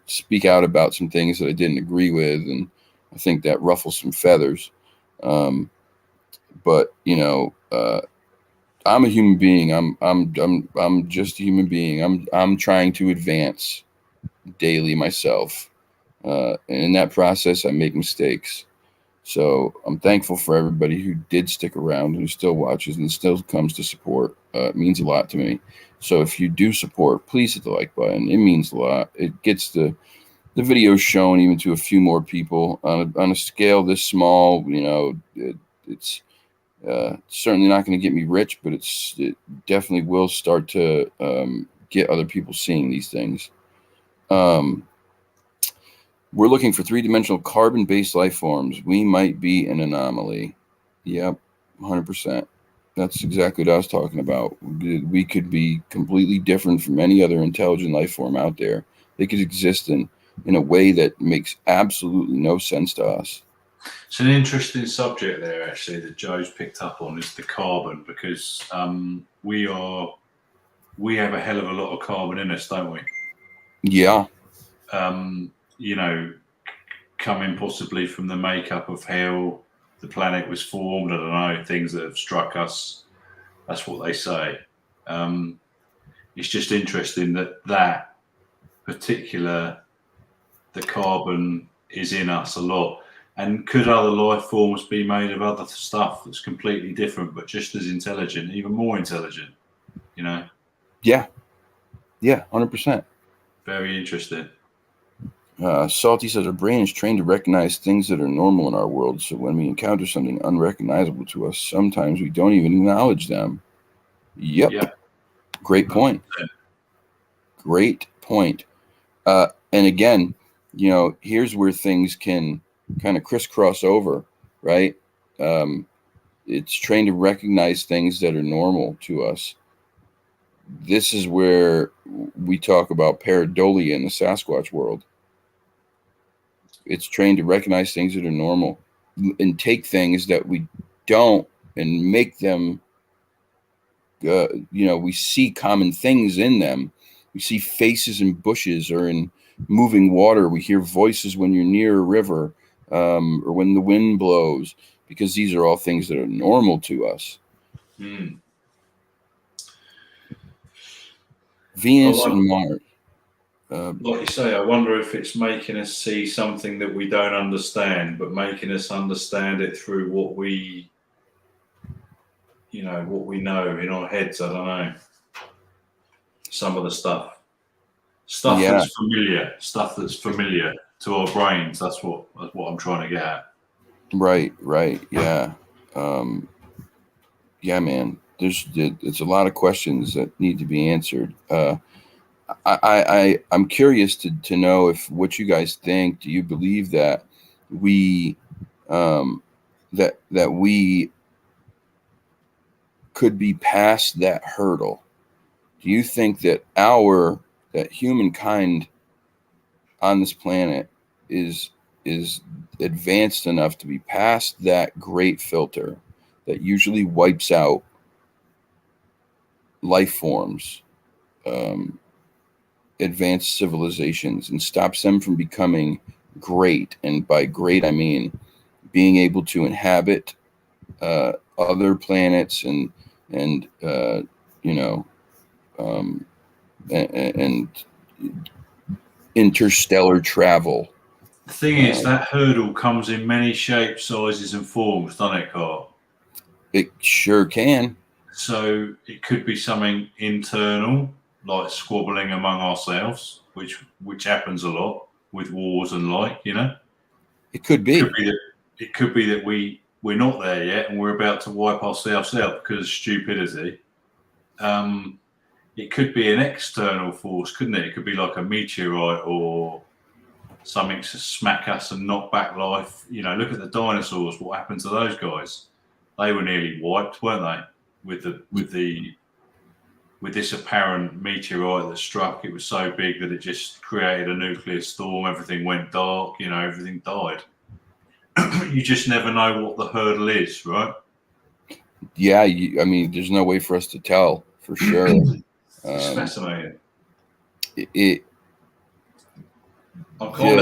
speak out about some things that I didn't agree with, and I think that ruffles some feathers. But you know, I'm a human being. I'm just a human being. I'm trying to advance daily myself, and in that process, I make mistakes. So I'm thankful for everybody who did stick around and who still watches and still comes to support. It means a lot to me. So if you do support, please hit the like button. It means a lot. It gets the videos shown even to a few more people on a scale this small. You know, it's certainly not going to get me rich, but it definitely will start to get other people seeing these things. We're looking for three-dimensional carbon-based life forms. We might be an anomaly. Yep, 100%. That's exactly what I was talking about. We could be completely different from any other intelligent life form out there. They could exist in a way that makes absolutely no sense to us. It's an interesting subject there, actually, that Joe's picked up on, is the carbon, because we have a hell of a lot of carbon in us, don't we? Yeah. You know, coming possibly from the makeup of how the planet was formed. I don't know, things that have struck us. That's what they say. It's just interesting that particular, the carbon is in us a lot. And could other life forms be made of other stuff that's completely different, but just as intelligent, even more intelligent? You know? Yeah. Yeah, 100%. Very interesting. Salty says our brain is trained to recognize things that are normal in our world. So when we encounter something unrecognizable to us, sometimes we don't even acknowledge them. Yep. Yeah. Great point. 100%. Great point. And again, you know, here's where things can kind of crisscross over, right? It's trained to recognize things that are normal to us. This is where we talk about pareidolia in the Sasquatch world. It's trained to recognize things that are normal and take things that we don't and make them, you know, we see common things in them. We see faces in bushes or in moving water. We hear voices when you're near a river, or when the wind blows, because these are all things that are normal to us. Venus and Mars. Like you say, I wonder if it's making us see something that we don't understand, but making us understand it through what we, you know, what we know in our heads. I don't know. Some of the stuff yeah. That's familiar to our brains. That's what I'm trying to get at. Right. Yeah. Yeah, man. It's a lot of questions that need to be answered. I'm curious to know if what you guys think. Do you believe that we that we could be past that hurdle? Do you think that that humankind on this planet is advanced enough to be past that great filter that usually wipes out life forms, advanced civilizations, and stops them from becoming great? And by great, I mean being able to inhabit other planets and you know um, and interstellar travel. The thing is, that hurdle comes in many shapes, sizes, and forms, doesn't it, Carl? It sure can. So it could be something internal, like squabbling among ourselves, which happens a lot with wars and It could be. It could be that we're not there yet, and we're about to wipe ourselves out because of stupidity. It could be an external force, couldn't it? It could be like a meteorite or something to smack us and knock back life. Look at the dinosaurs. What happened to those guys? They were nearly wiped, weren't they? With this apparent meteorite that struck, it was so big that it just created a nuclear storm. Everything went dark. Everything died. You just never know what the hurdle is, right? Yeah, I mean, there's no way for us to tell for sure. It's fascinating. I'm kind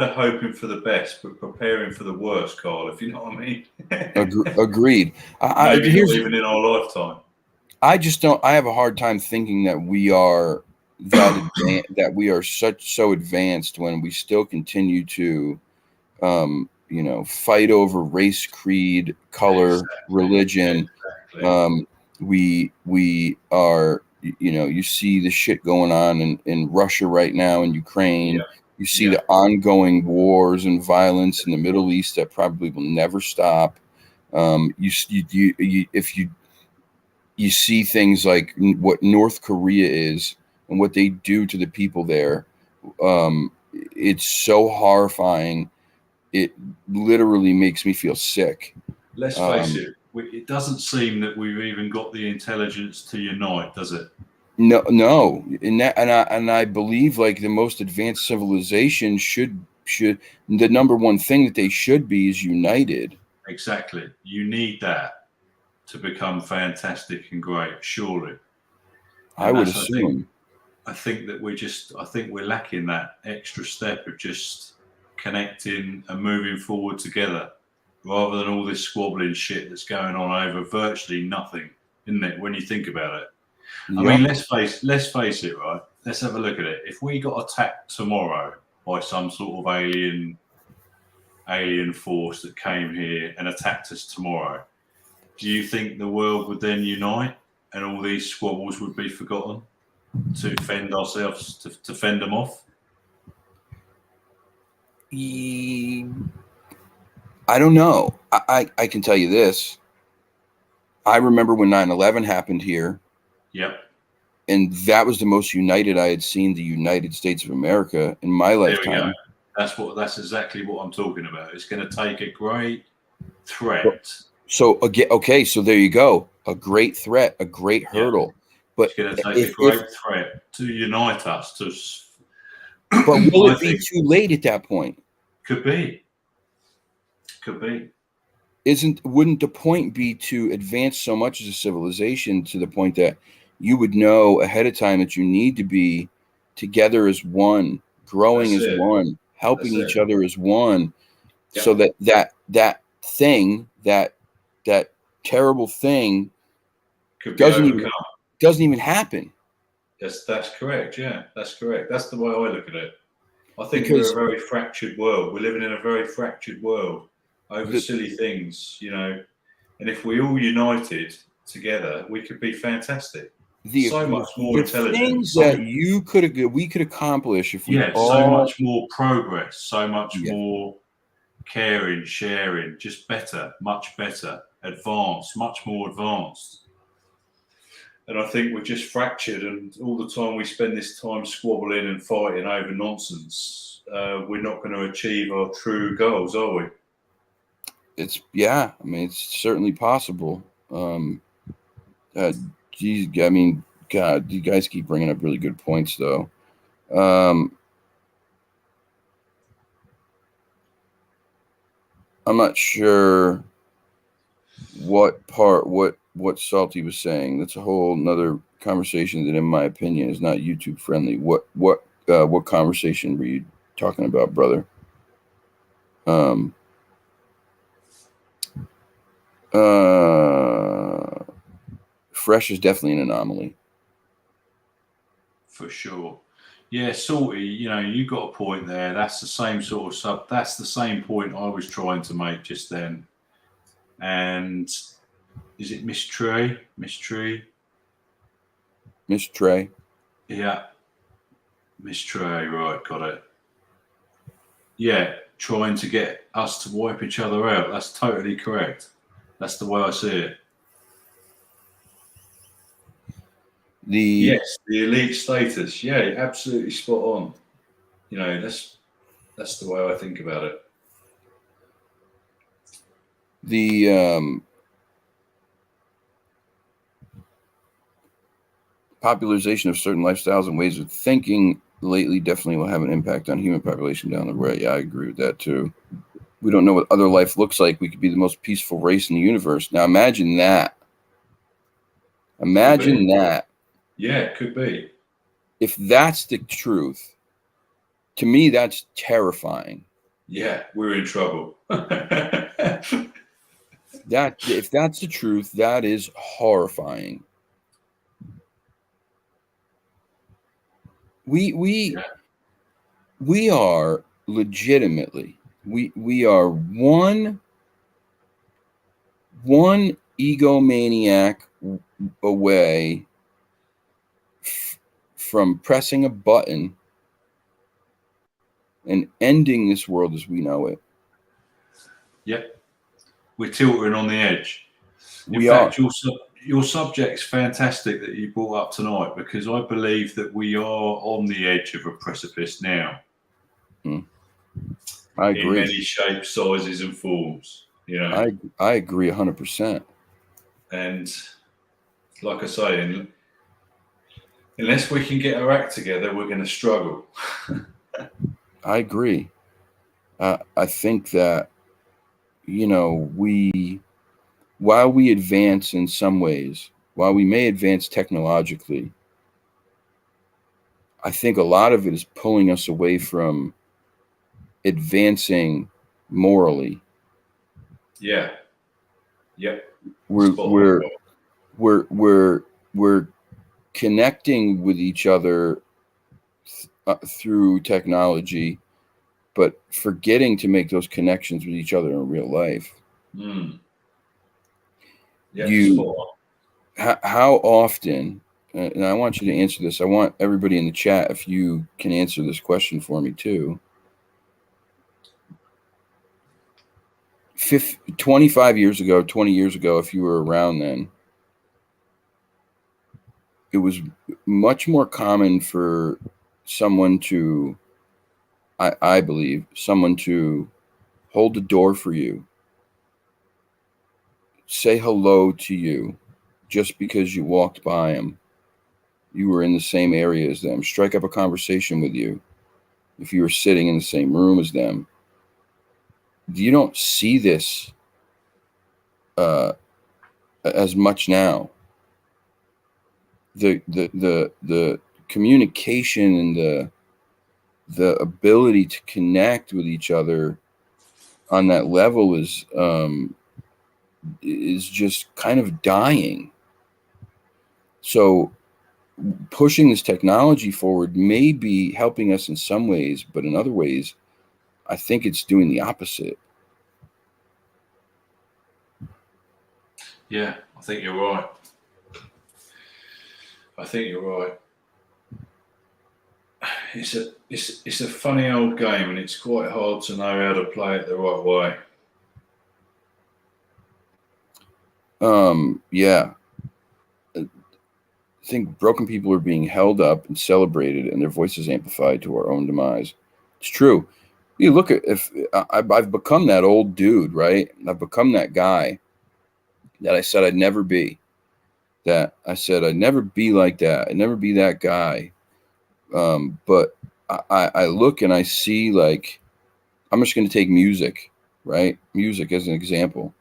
of hoping for the best, but preparing for the worst, Carl. If you know what I mean. Agreed. Maybe not even in our lifetime. I just don't. I have a hard time thinking that we are that we are so advanced when we still continue to, fight over race, creed, color, religion. Exactly. We are. You see the shit going on in Russia right now, in Ukraine. Yeah. You see the ongoing wars and violence in the Middle East that probably will never stop. If you see things like what North Korea is and what they do to the people there, it's so horrifying. It literally makes me feel sick. Let's face it. It doesn't seem that we've even got the intelligence to unite, does it? No, and I believe like the most advanced civilization should the number one thing that they should be is united. Exactly. You need that to become fantastic and great, surely. And I would assume. I think we're lacking that extra step of just connecting and moving forward together, rather than all this squabbling shit that's going on over virtually nothing, isn't it? When you think about it. Yep. I mean, let's face it, right? Let's have a look at it. If we got attacked tomorrow by some sort of alien force that came here and attacked us tomorrow, do you think the world would then unite and all these squabbles would be forgotten to fend ourselves, to fend them off? I don't know. I can tell you this. I remember when 9/11 happened here. Yep. And that was the most united I had seen the United States of America in my lifetime. There we go. That's exactly what I'm talking about. It's going to take a great threat. So again, okay, so there you go. A great threat, a great hurdle. But it's going to take a great threat to unite us. But will it be too late at that point? Could be. Wouldn't the point be to advance so much as a civilization to the point that you would know ahead of time that you need to be together as one, growing as one, helping each other as one, so that thing, that terrible thing, doesn't even happen. That's correct. Yeah, that's correct. That's the way I look at it. I think we're a very fractured world. We're living in a very fractured world over silly things, And if we all united together, we could be fantastic. So much more intelligent. Things that we could accomplish if we so much more progress, so much more caring, sharing, just better, much better, advanced, much more advanced. And I think we're just fractured, and all the time we spend this time squabbling and fighting over nonsense, we're not going to achieve our true goals, are we? it's I mean, it's certainly possible. Geez, I mean, God, you guys keep bringing up really good points, though. I'm not sure what Salty was saying. That's a whole nother conversation that, in my opinion, is not YouTube friendly. What conversation were you talking about, brother? Fresh is definitely an anomaly. For sure. Yeah, Salty, you got a point there. That's the same sort of that's the same point I was trying to make just then. And is it Miss Trey? Miss Trey? Miss Trey. Yeah. Miss Trey, right, got it. Yeah, trying to get us to wipe each other out. That's totally correct. That's the way I see it. Yes, the elite status. Yeah, absolutely spot on. That's the way I think about it. The popularization of certain lifestyles and ways of thinking lately definitely will have an impact on human population down the road. Yeah, I agree with that too. We don't know what other life looks like. We could be the most peaceful race in the universe. Now imagine that. Imagine that. Yeah, it could be. If that's the truth, to me, that's terrifying. Yeah, we're in trouble. If that's the truth, that is horrifying. We are legitimately we are one egomaniac away from pressing a button and ending this world as we know it. Yep. We're tilting on the edge. In We fact, are. Your subject's fantastic that you brought up tonight, because I believe that we are on the edge of a precipice now. I agree. In many shapes, sizes, and forms. I agree 100%. And like I say, unless we can get our act together, we're going to struggle. I agree. I think that, while we advance in some ways, while we may advance technologically, I think a lot of it is pulling us away from advancing morally. Yeah. Yep. We're connecting with each other through technology, but forgetting to make those connections with each other in real life. Yeah, how often, and I want you to answer this. I want everybody in the chat, if you can answer this question for me too. 25 years ago, 20 years ago, if you were around then, it was much more common for someone to, I believe, someone to hold the door for you, say hello to you just because you walked by them, you were in the same area as them, strike up a conversation with you if you were sitting in the same room as them. You don't see this as much now. The communication and the ability to connect with each other on that level is just kind of dying. So pushing this technology forward may be helping us in some ways, but in other ways, I think it's doing the opposite. Yeah, I think you're right. It's a funny old game, and it's quite hard to know how to play it the right way. Yeah. I think broken people are being held up and celebrated, and their voices amplified to our own demise. It's true. You look at if I've become that old dude, right? I've become that guy that I said I'd never be. That I said I'd never be like that. I'd never be that guy. But I look and I see, like, I'm just going to take music, right? Music as an example.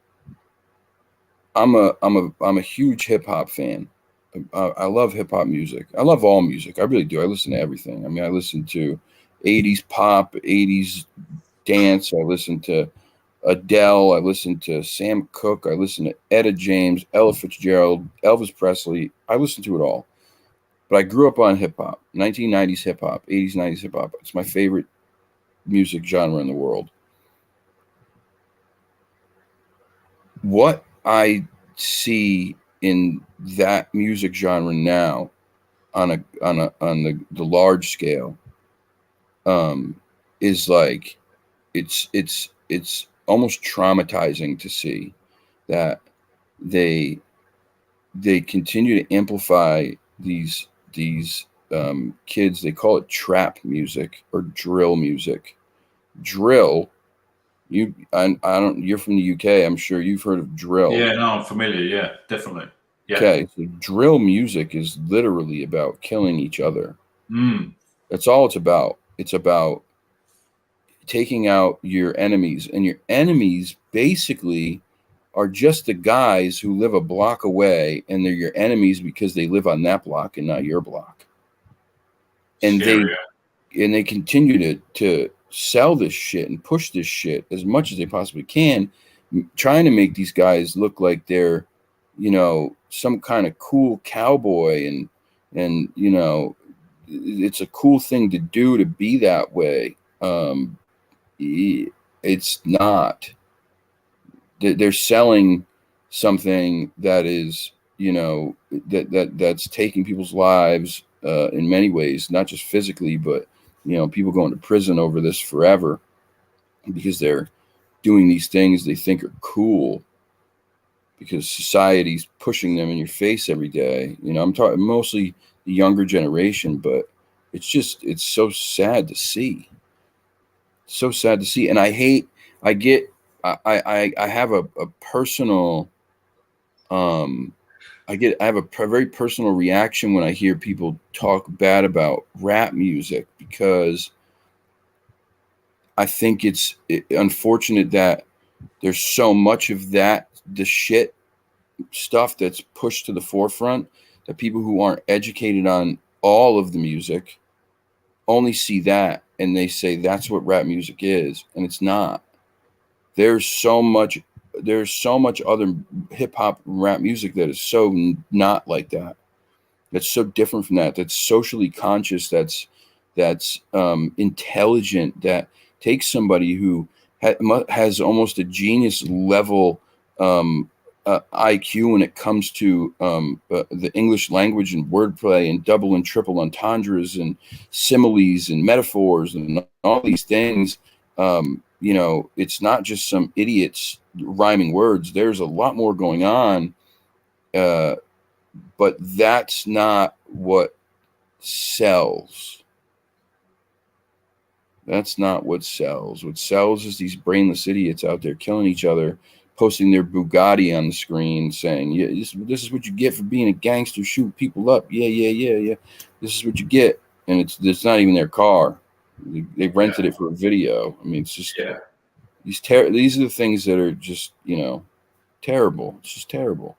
I'm a huge hip hop fan. I love hip hop music. I love all music. I really do. I listen to everything. I mean, I listen to 80s pop, 80s dance. I listen to Adele. I listen to Sam Cooke. I listen to Etta James, Ella Fitzgerald, Elvis Presley. I listen to it all. But I grew up on hip hop, 1990s hip hop, 80s, 90s hip hop. It's my favorite music genre in the world. What I see in that music genre now on the large scale, um, is like it's almost traumatizing to see that they they continue to amplify these kids. They call it trap music or drill music. Drill, I don't, you're from the UK. I'm sure you've heard of drill. Yeah, no, I'm familiar. Yeah, definitely. Yeah. Okay, so drill music is literally about killing each other. Mm. That's all it's about. It's about taking out your enemies, and your enemies basically are just the guys who live a block away, and they're your enemies because they live on that block and not your block. And they Scary. and they continue to sell this shit and push this shit as much as they possibly can, trying to make these guys look like they're, some kind of cool cowboy, and it's a cool thing to do to be that way. It's not. They're selling something that is, that's taking people's lives, in many ways, not just physically, but people going to prison over this forever because they're doing these things they think are cool because society's pushing them in your face every day. I'm talking mostly the younger generation, but it's so sad to see. So sad to see. And I get, I have a personal, um, I have a very personal reaction when I hear people talk bad about rap music, because I think it's unfortunate that there's so much of that, the shit stuff that's pushed to the forefront, that people who aren't educated on all of the music only see that and they say that's what rap music is, and it's not. There's so much other hip hop rap music that is so not like that. That's so different from that. That's socially conscious. That's intelligent. That takes somebody who has almost a genius level, IQ when it comes to, the English language and wordplay and double and triple entendres and similes and metaphors and all these things. It's not just some idiots rhyming words. There's a lot more going on. But that's not what sells. That's not what sells. What sells is these brainless idiots out there killing each other, posting their Bugatti on the screen, saying, "Yeah, this is what you get for being a gangster, shoot people up. Yeah, yeah, yeah, yeah. This is what you get." And it's not even their car. They rented it for a video. I mean, it's just Yeah. these are the things that are just, terrible. It's just terrible.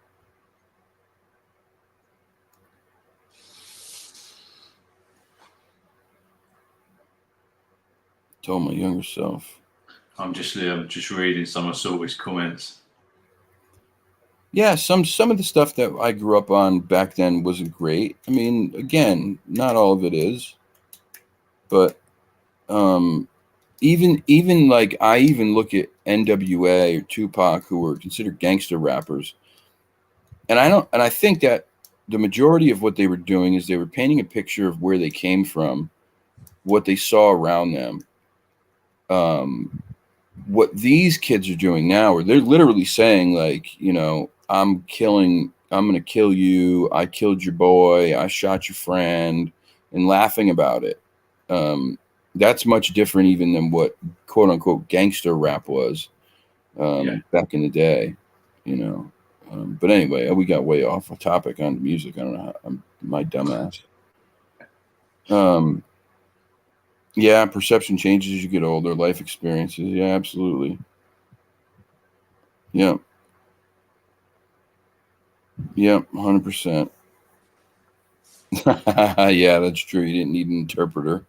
Told my younger self. I'm just reading some of Silvy's comments. Yeah, some of the stuff that I grew up on back then wasn't great. I mean, again, not all of it is, but um, even like I even look at NWA or Tupac, who were considered gangster rappers, and I think that the majority of what they were doing is they were painting a picture of where they came from, what they saw around them. Um, what these kids are doing now, or they're literally saying, like, I'm gonna kill you, I killed your boy, I shot your friend, and laughing about it. um That's much different even than what quote unquote gangster rap was back in the day, you know. But anyway, we got way off a topic on music. I don't know how, I'm my dumbass. Yeah, perception changes as you get older, life experiences. Yeah, absolutely. Yeah. Yeah, 100%. Yeah, that's true. You didn't need an interpreter.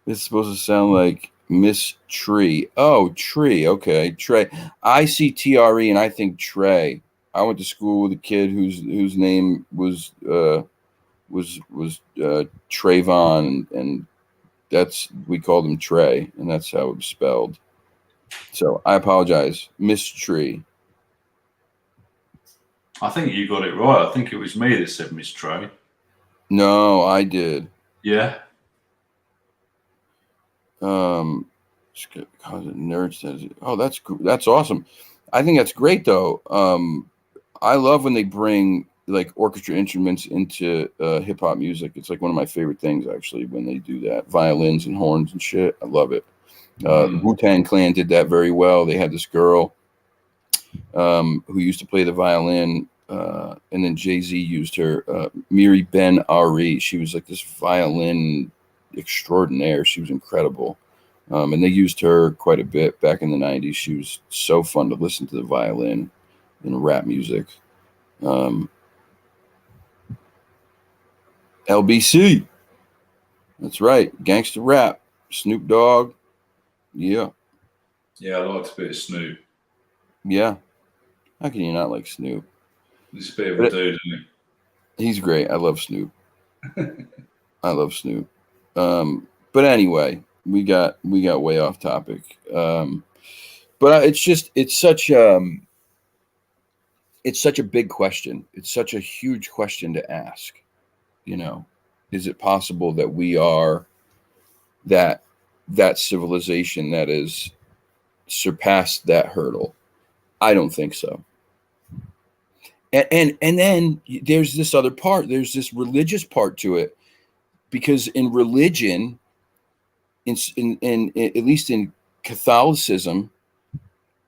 It's supposed to sound like Miss Tree. Oh, Tree. Okay, Trey. I see TRE and I think Trey. I went to school with a kid whose name was Trayvon, and that's we called him Trey, and that's how it was spelled. So I apologize, Miss Tree. I think you got it right. I think it was me that said Miss Trey. No, I did. Yeah. Nerd says, "Oh, that's awesome. I think that's great, though. I love when they bring like orchestra instruments into hip hop music. It's like one of my favorite things, actually, when they do that, violins and horns and shit. I love it. The Wu-Tang Clan did that very well. They had this girl who used to play the violin, and then Jay-Z used her, Miri Ben Ari. She was like this violin extraordinaire. She was incredible. And they used her quite a bit back in the 90s. She was so fun to listen to the violin in rap music. LBC. That's right. Gangster rap. Snoop Dogg. Yeah. Yeah, I liked a bit of Snoop. Yeah. How can you not like Snoop? He's a bit of a dude, isn't he? He's great. I love Snoop. I love Snoop. But anyway, we got way off topic. But it's such a big question. It's such a huge question to ask. You know, is it possible that we are that civilization that has surpassed that hurdle? I don't think so. And then there's this other part. There's this religious part to it, because in religion, in at least in Catholicism,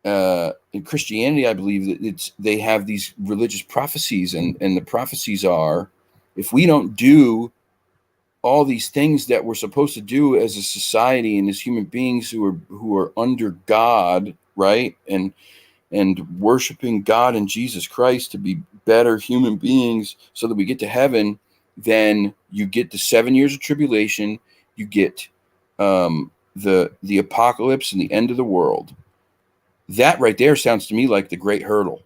in Christianity, I believe that they have these religious prophecies, and the prophecies are, if we don't do all these things that we're supposed to do as a society and as human beings who are under God, right, and worshiping God and Jesus Christ to be better human beings, so that we get to heaven, then you get the 7 years of tribulation, you get the apocalypse and the end of the world. That right there sounds to me like the Great Hurdle.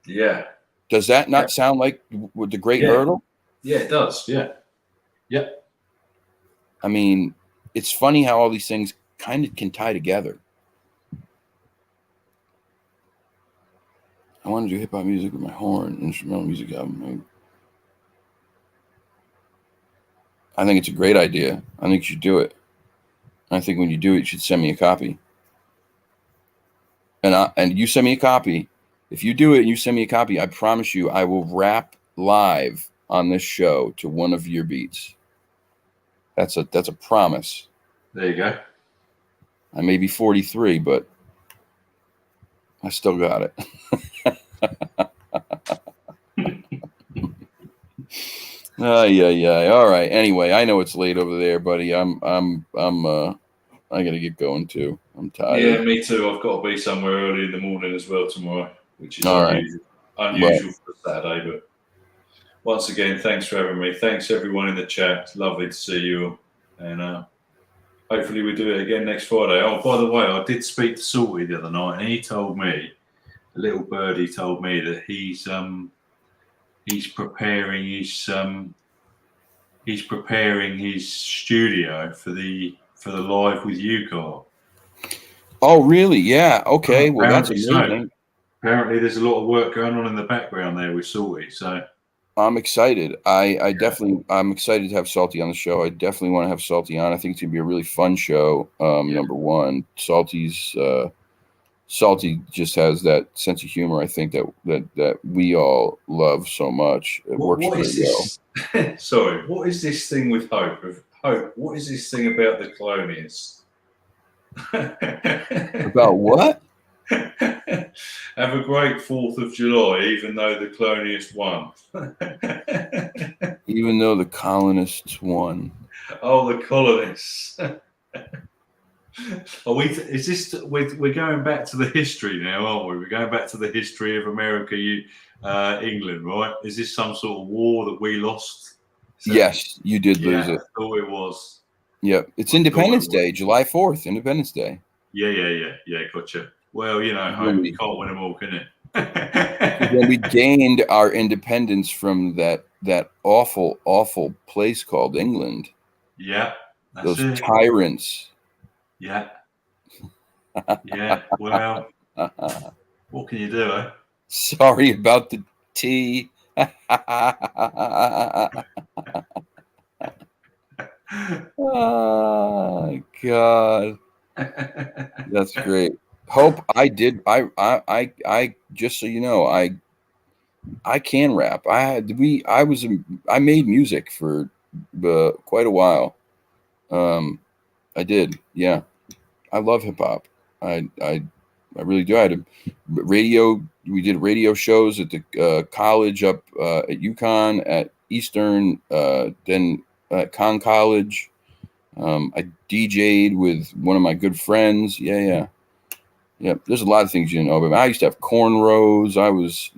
Yeah. Does that not sound like the Great Hurdle? Yeah, it does. Yeah. Yeah. I mean, it's funny how all these things kind of can tie together. I want to do hip hop music with my horn, instrumental music album. I think it's a great idea. I think you should do it. I think when you do it, you should send me a copy. And you send me a copy. If you do it and you send me a copy, I promise you I will rap live on this show to one of your beats. That's a promise. There you go. I may be 43, but I still got it. Yeah. All right. Anyway, I know it's late over there, buddy. I gotta get going too. I'm tired. Yeah, me too. I've got to be somewhere early in the morning as well tomorrow, which is unusual for Saturday. But once again, thanks for having me. Thanks everyone in the chat. It's lovely to see you, and hopefully we do it again next Friday. Oh, by the way, I did speak to Salty the other night, and he told me, a little birdie told me that he's preparing his studio for the live with you, Carl. Oh, really? Yeah. Okay. Well, that's amazing. So. Apparently, there's a lot of work going on in the background there with Salty. So I'm excited. I'm excited to have Salty on the show. I definitely want to have Salty on. I think it's gonna be a really fun show. Number one, Salty's Salty just has that sense of humor. I think that we all love so much. It works What very is well. this? Sorry, what is this thing with Hope? Hope, what is this thing about the colonies? About what? Have a great 4th of July, even though the colonists won. Even though the colonists won. Oh, the colonists. Are we? Is this? We're going back to the history now, aren't we? We're going back to the history of America, England, right? Is this some sort of war that we lost? Yes, you did lose Yeah, I it. thought it was. Yep. It's I thought it Independence was. Day, July 4th, Independence Day. Yeah. Gotcha. Well, When Hope, you we, can't win them all, can when we it? gained our independence from that awful place called England. Yeah, that's Those it. tyrants. Yeah. Well, what can you do, eh? Sorry about the tea. Oh God, that's great. Hope I did. I. Just so you know, I can rap. I made music for quite a while. I did. Yeah, I love hip hop. I really do. I had a radio. We did radio shows at the college up at UConn, at Eastern, then at Con College. I DJ'd with one of my good friends. Yeah. There's a lot of things you know about. I used to have cornrows. I was.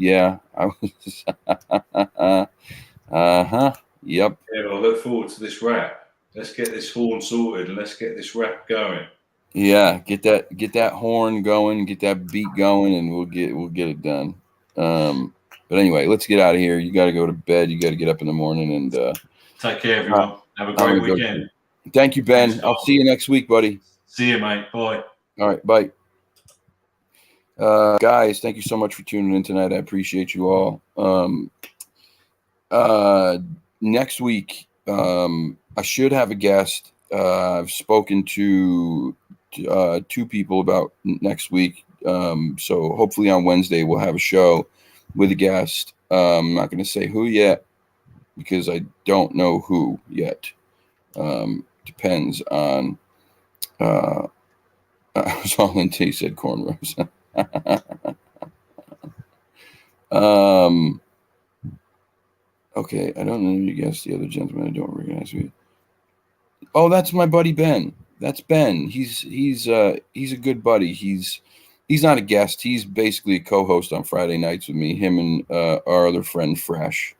Uh-huh. Yep. Yeah, well, I look forward to this rap. Let's get this horn sorted and let's get this rap going. Yeah, get that horn going, get that beat going, and we'll get it done. But anyway, let's get out of here. You got to go to bed. You got to get up in the morning, and Take care, everyone. Have a I'm great gonna go weekend. too. Thank you, Thanks, Ben. I'll Carl. see you next week, buddy. See you, mate. Bye. All right, bye. Guys, thank you so much for tuning in tonight. I appreciate you all. Next week, I should have a guest. I've spoken to two people about next week. So hopefully on Wednesday we'll have a show with a guest. I'm not going to say who yet because I don't know who yet. Depends on. I was all into. He said cornrows. Okay, I don't know you guys. The other gentleman, I don't recognize you. Oh, that's my buddy Ben. That's Ben. He's a good buddy. He's not a guest. He's basically a co-host on Friday nights with me. Him and our other friend Fresh.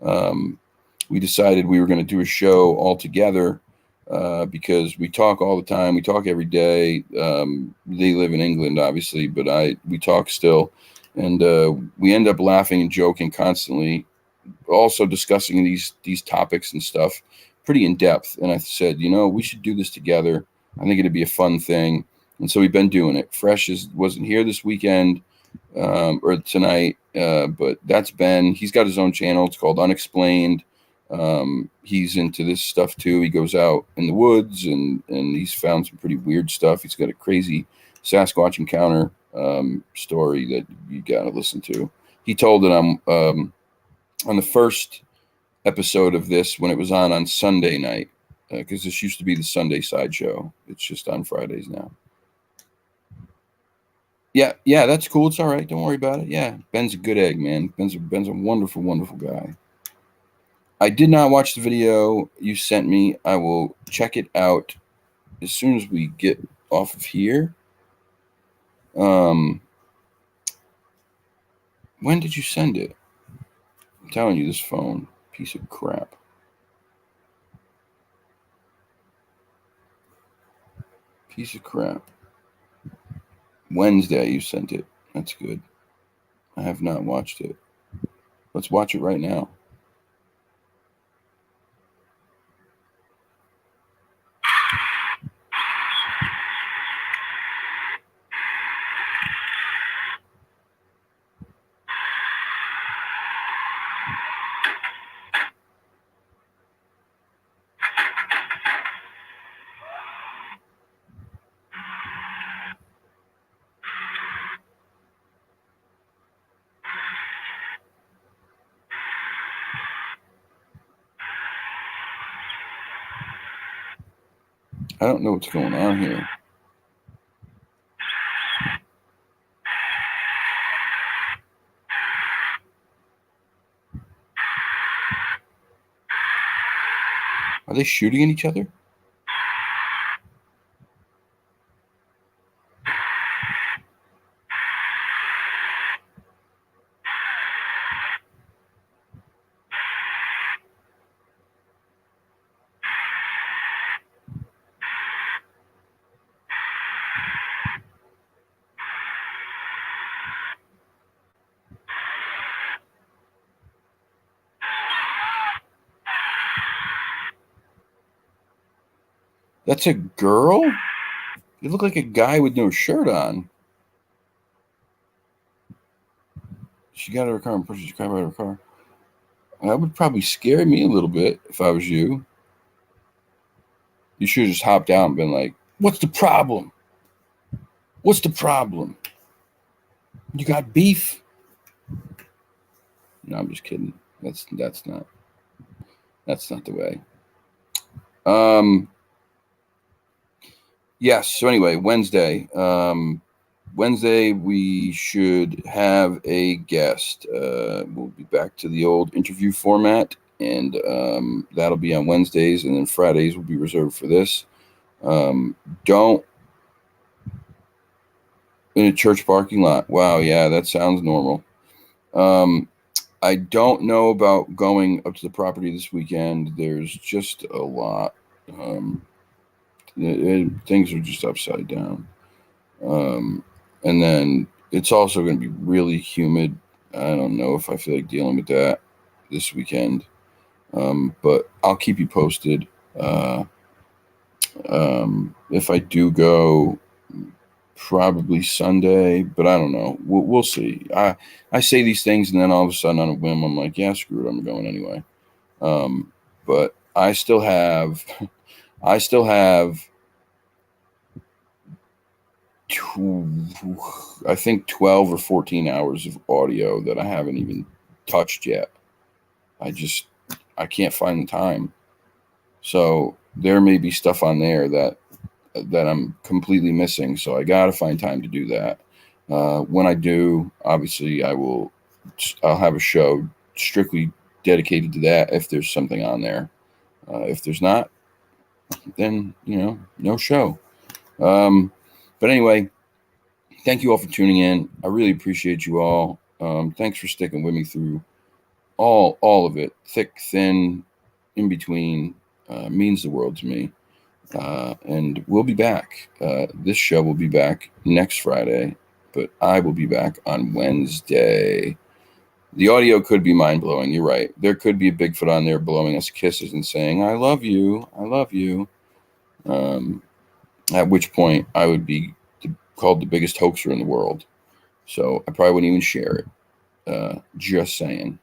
We decided we were going to do a show all together because we talk all the time. We talk every day. They live in England, obviously, but we talk still, and we end up laughing and joking constantly. Also discussing these topics and stuff pretty in depth. And I said, we should do this together. I think it'd be a fun thing. And so we've been doing it. Fresh wasn't here this weekend or tonight, but that's Ben. He's got his own channel. It's called Unexplained. He's into this stuff too. He goes out in the woods and he's found some pretty weird stuff. He's got a crazy Sasquatch encounter story that you got to listen to. He told it on the first episode of this when it was on Sunday night, because this used to be the Sunday sideshow. It's just on Fridays now. Yeah, that's cool. It's all right. Don't worry about it. Yeah, Ben's a good egg, man. Ben's a wonderful, wonderful guy. I did not watch the video you sent me. I will check it out as soon as we get off of here. When did you send it? I'm telling you, this phone, piece of crap. Piece of crap. Wednesday you sent it. That's good. I have not watched it. Let's watch it right now. I don't know what's going on here. Are they shooting at each other? That's a girl? You look like a guy with no shirt on. She got out of her car and pushes the crap out of her car. That would probably scare me a little bit if I was you. You should have just hopped out and been like, what's the problem? What's the problem? You got beef? No, I'm just kidding. That's not the way. Yes. So anyway, Wednesday. Wednesday we should have a guest. We'll be back to the old interview format, and that'll be on Wednesdays, and then Fridays will be reserved for this. Don't in a church parking lot. Wow, yeah, that sounds normal. I don't know about going up to the property this weekend. There's just a lot. Things are just upside down. And then it's also going to be really humid. I don't know if I feel like dealing with that this weekend. But I'll keep you posted. If I do go, probably Sunday, but I don't know. We'll see. I say these things, and then all of a sudden, on a whim, I'm like, yeah, screw it, I'm going anyway. But I still have, I think 12 or 14 hours of audio that I haven't even touched yet. I can't find the time. So there may be stuff on there that I'm completely missing. So I got to find time to do that. When I do, obviously I'll have a show strictly dedicated to that if there's something on there. If there's not, then, no show. But anyway, thank you all for tuning in. I really appreciate you all. Thanks for sticking with me through all of it, thick, thin, in between. Means the world to me. And we'll be back. This show will be back next Friday, but I will be back on Wednesday. The audio could be mind-blowing. You're right. There could be a Bigfoot on there blowing us kisses and saying, I love you. I love you. At which point I would be called the biggest hoaxer in the world. So I probably wouldn't even share it. Just saying.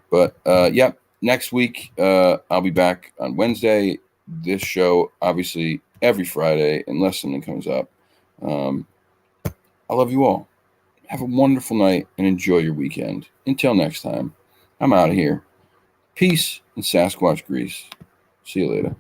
But yeah, next week I'll be back on Wednesday. This show, obviously, every Friday, unless something comes up. I love you all. Have a wonderful night and enjoy your weekend. Until next time, I'm out of here. Peace and Sasquatch grease. See you later.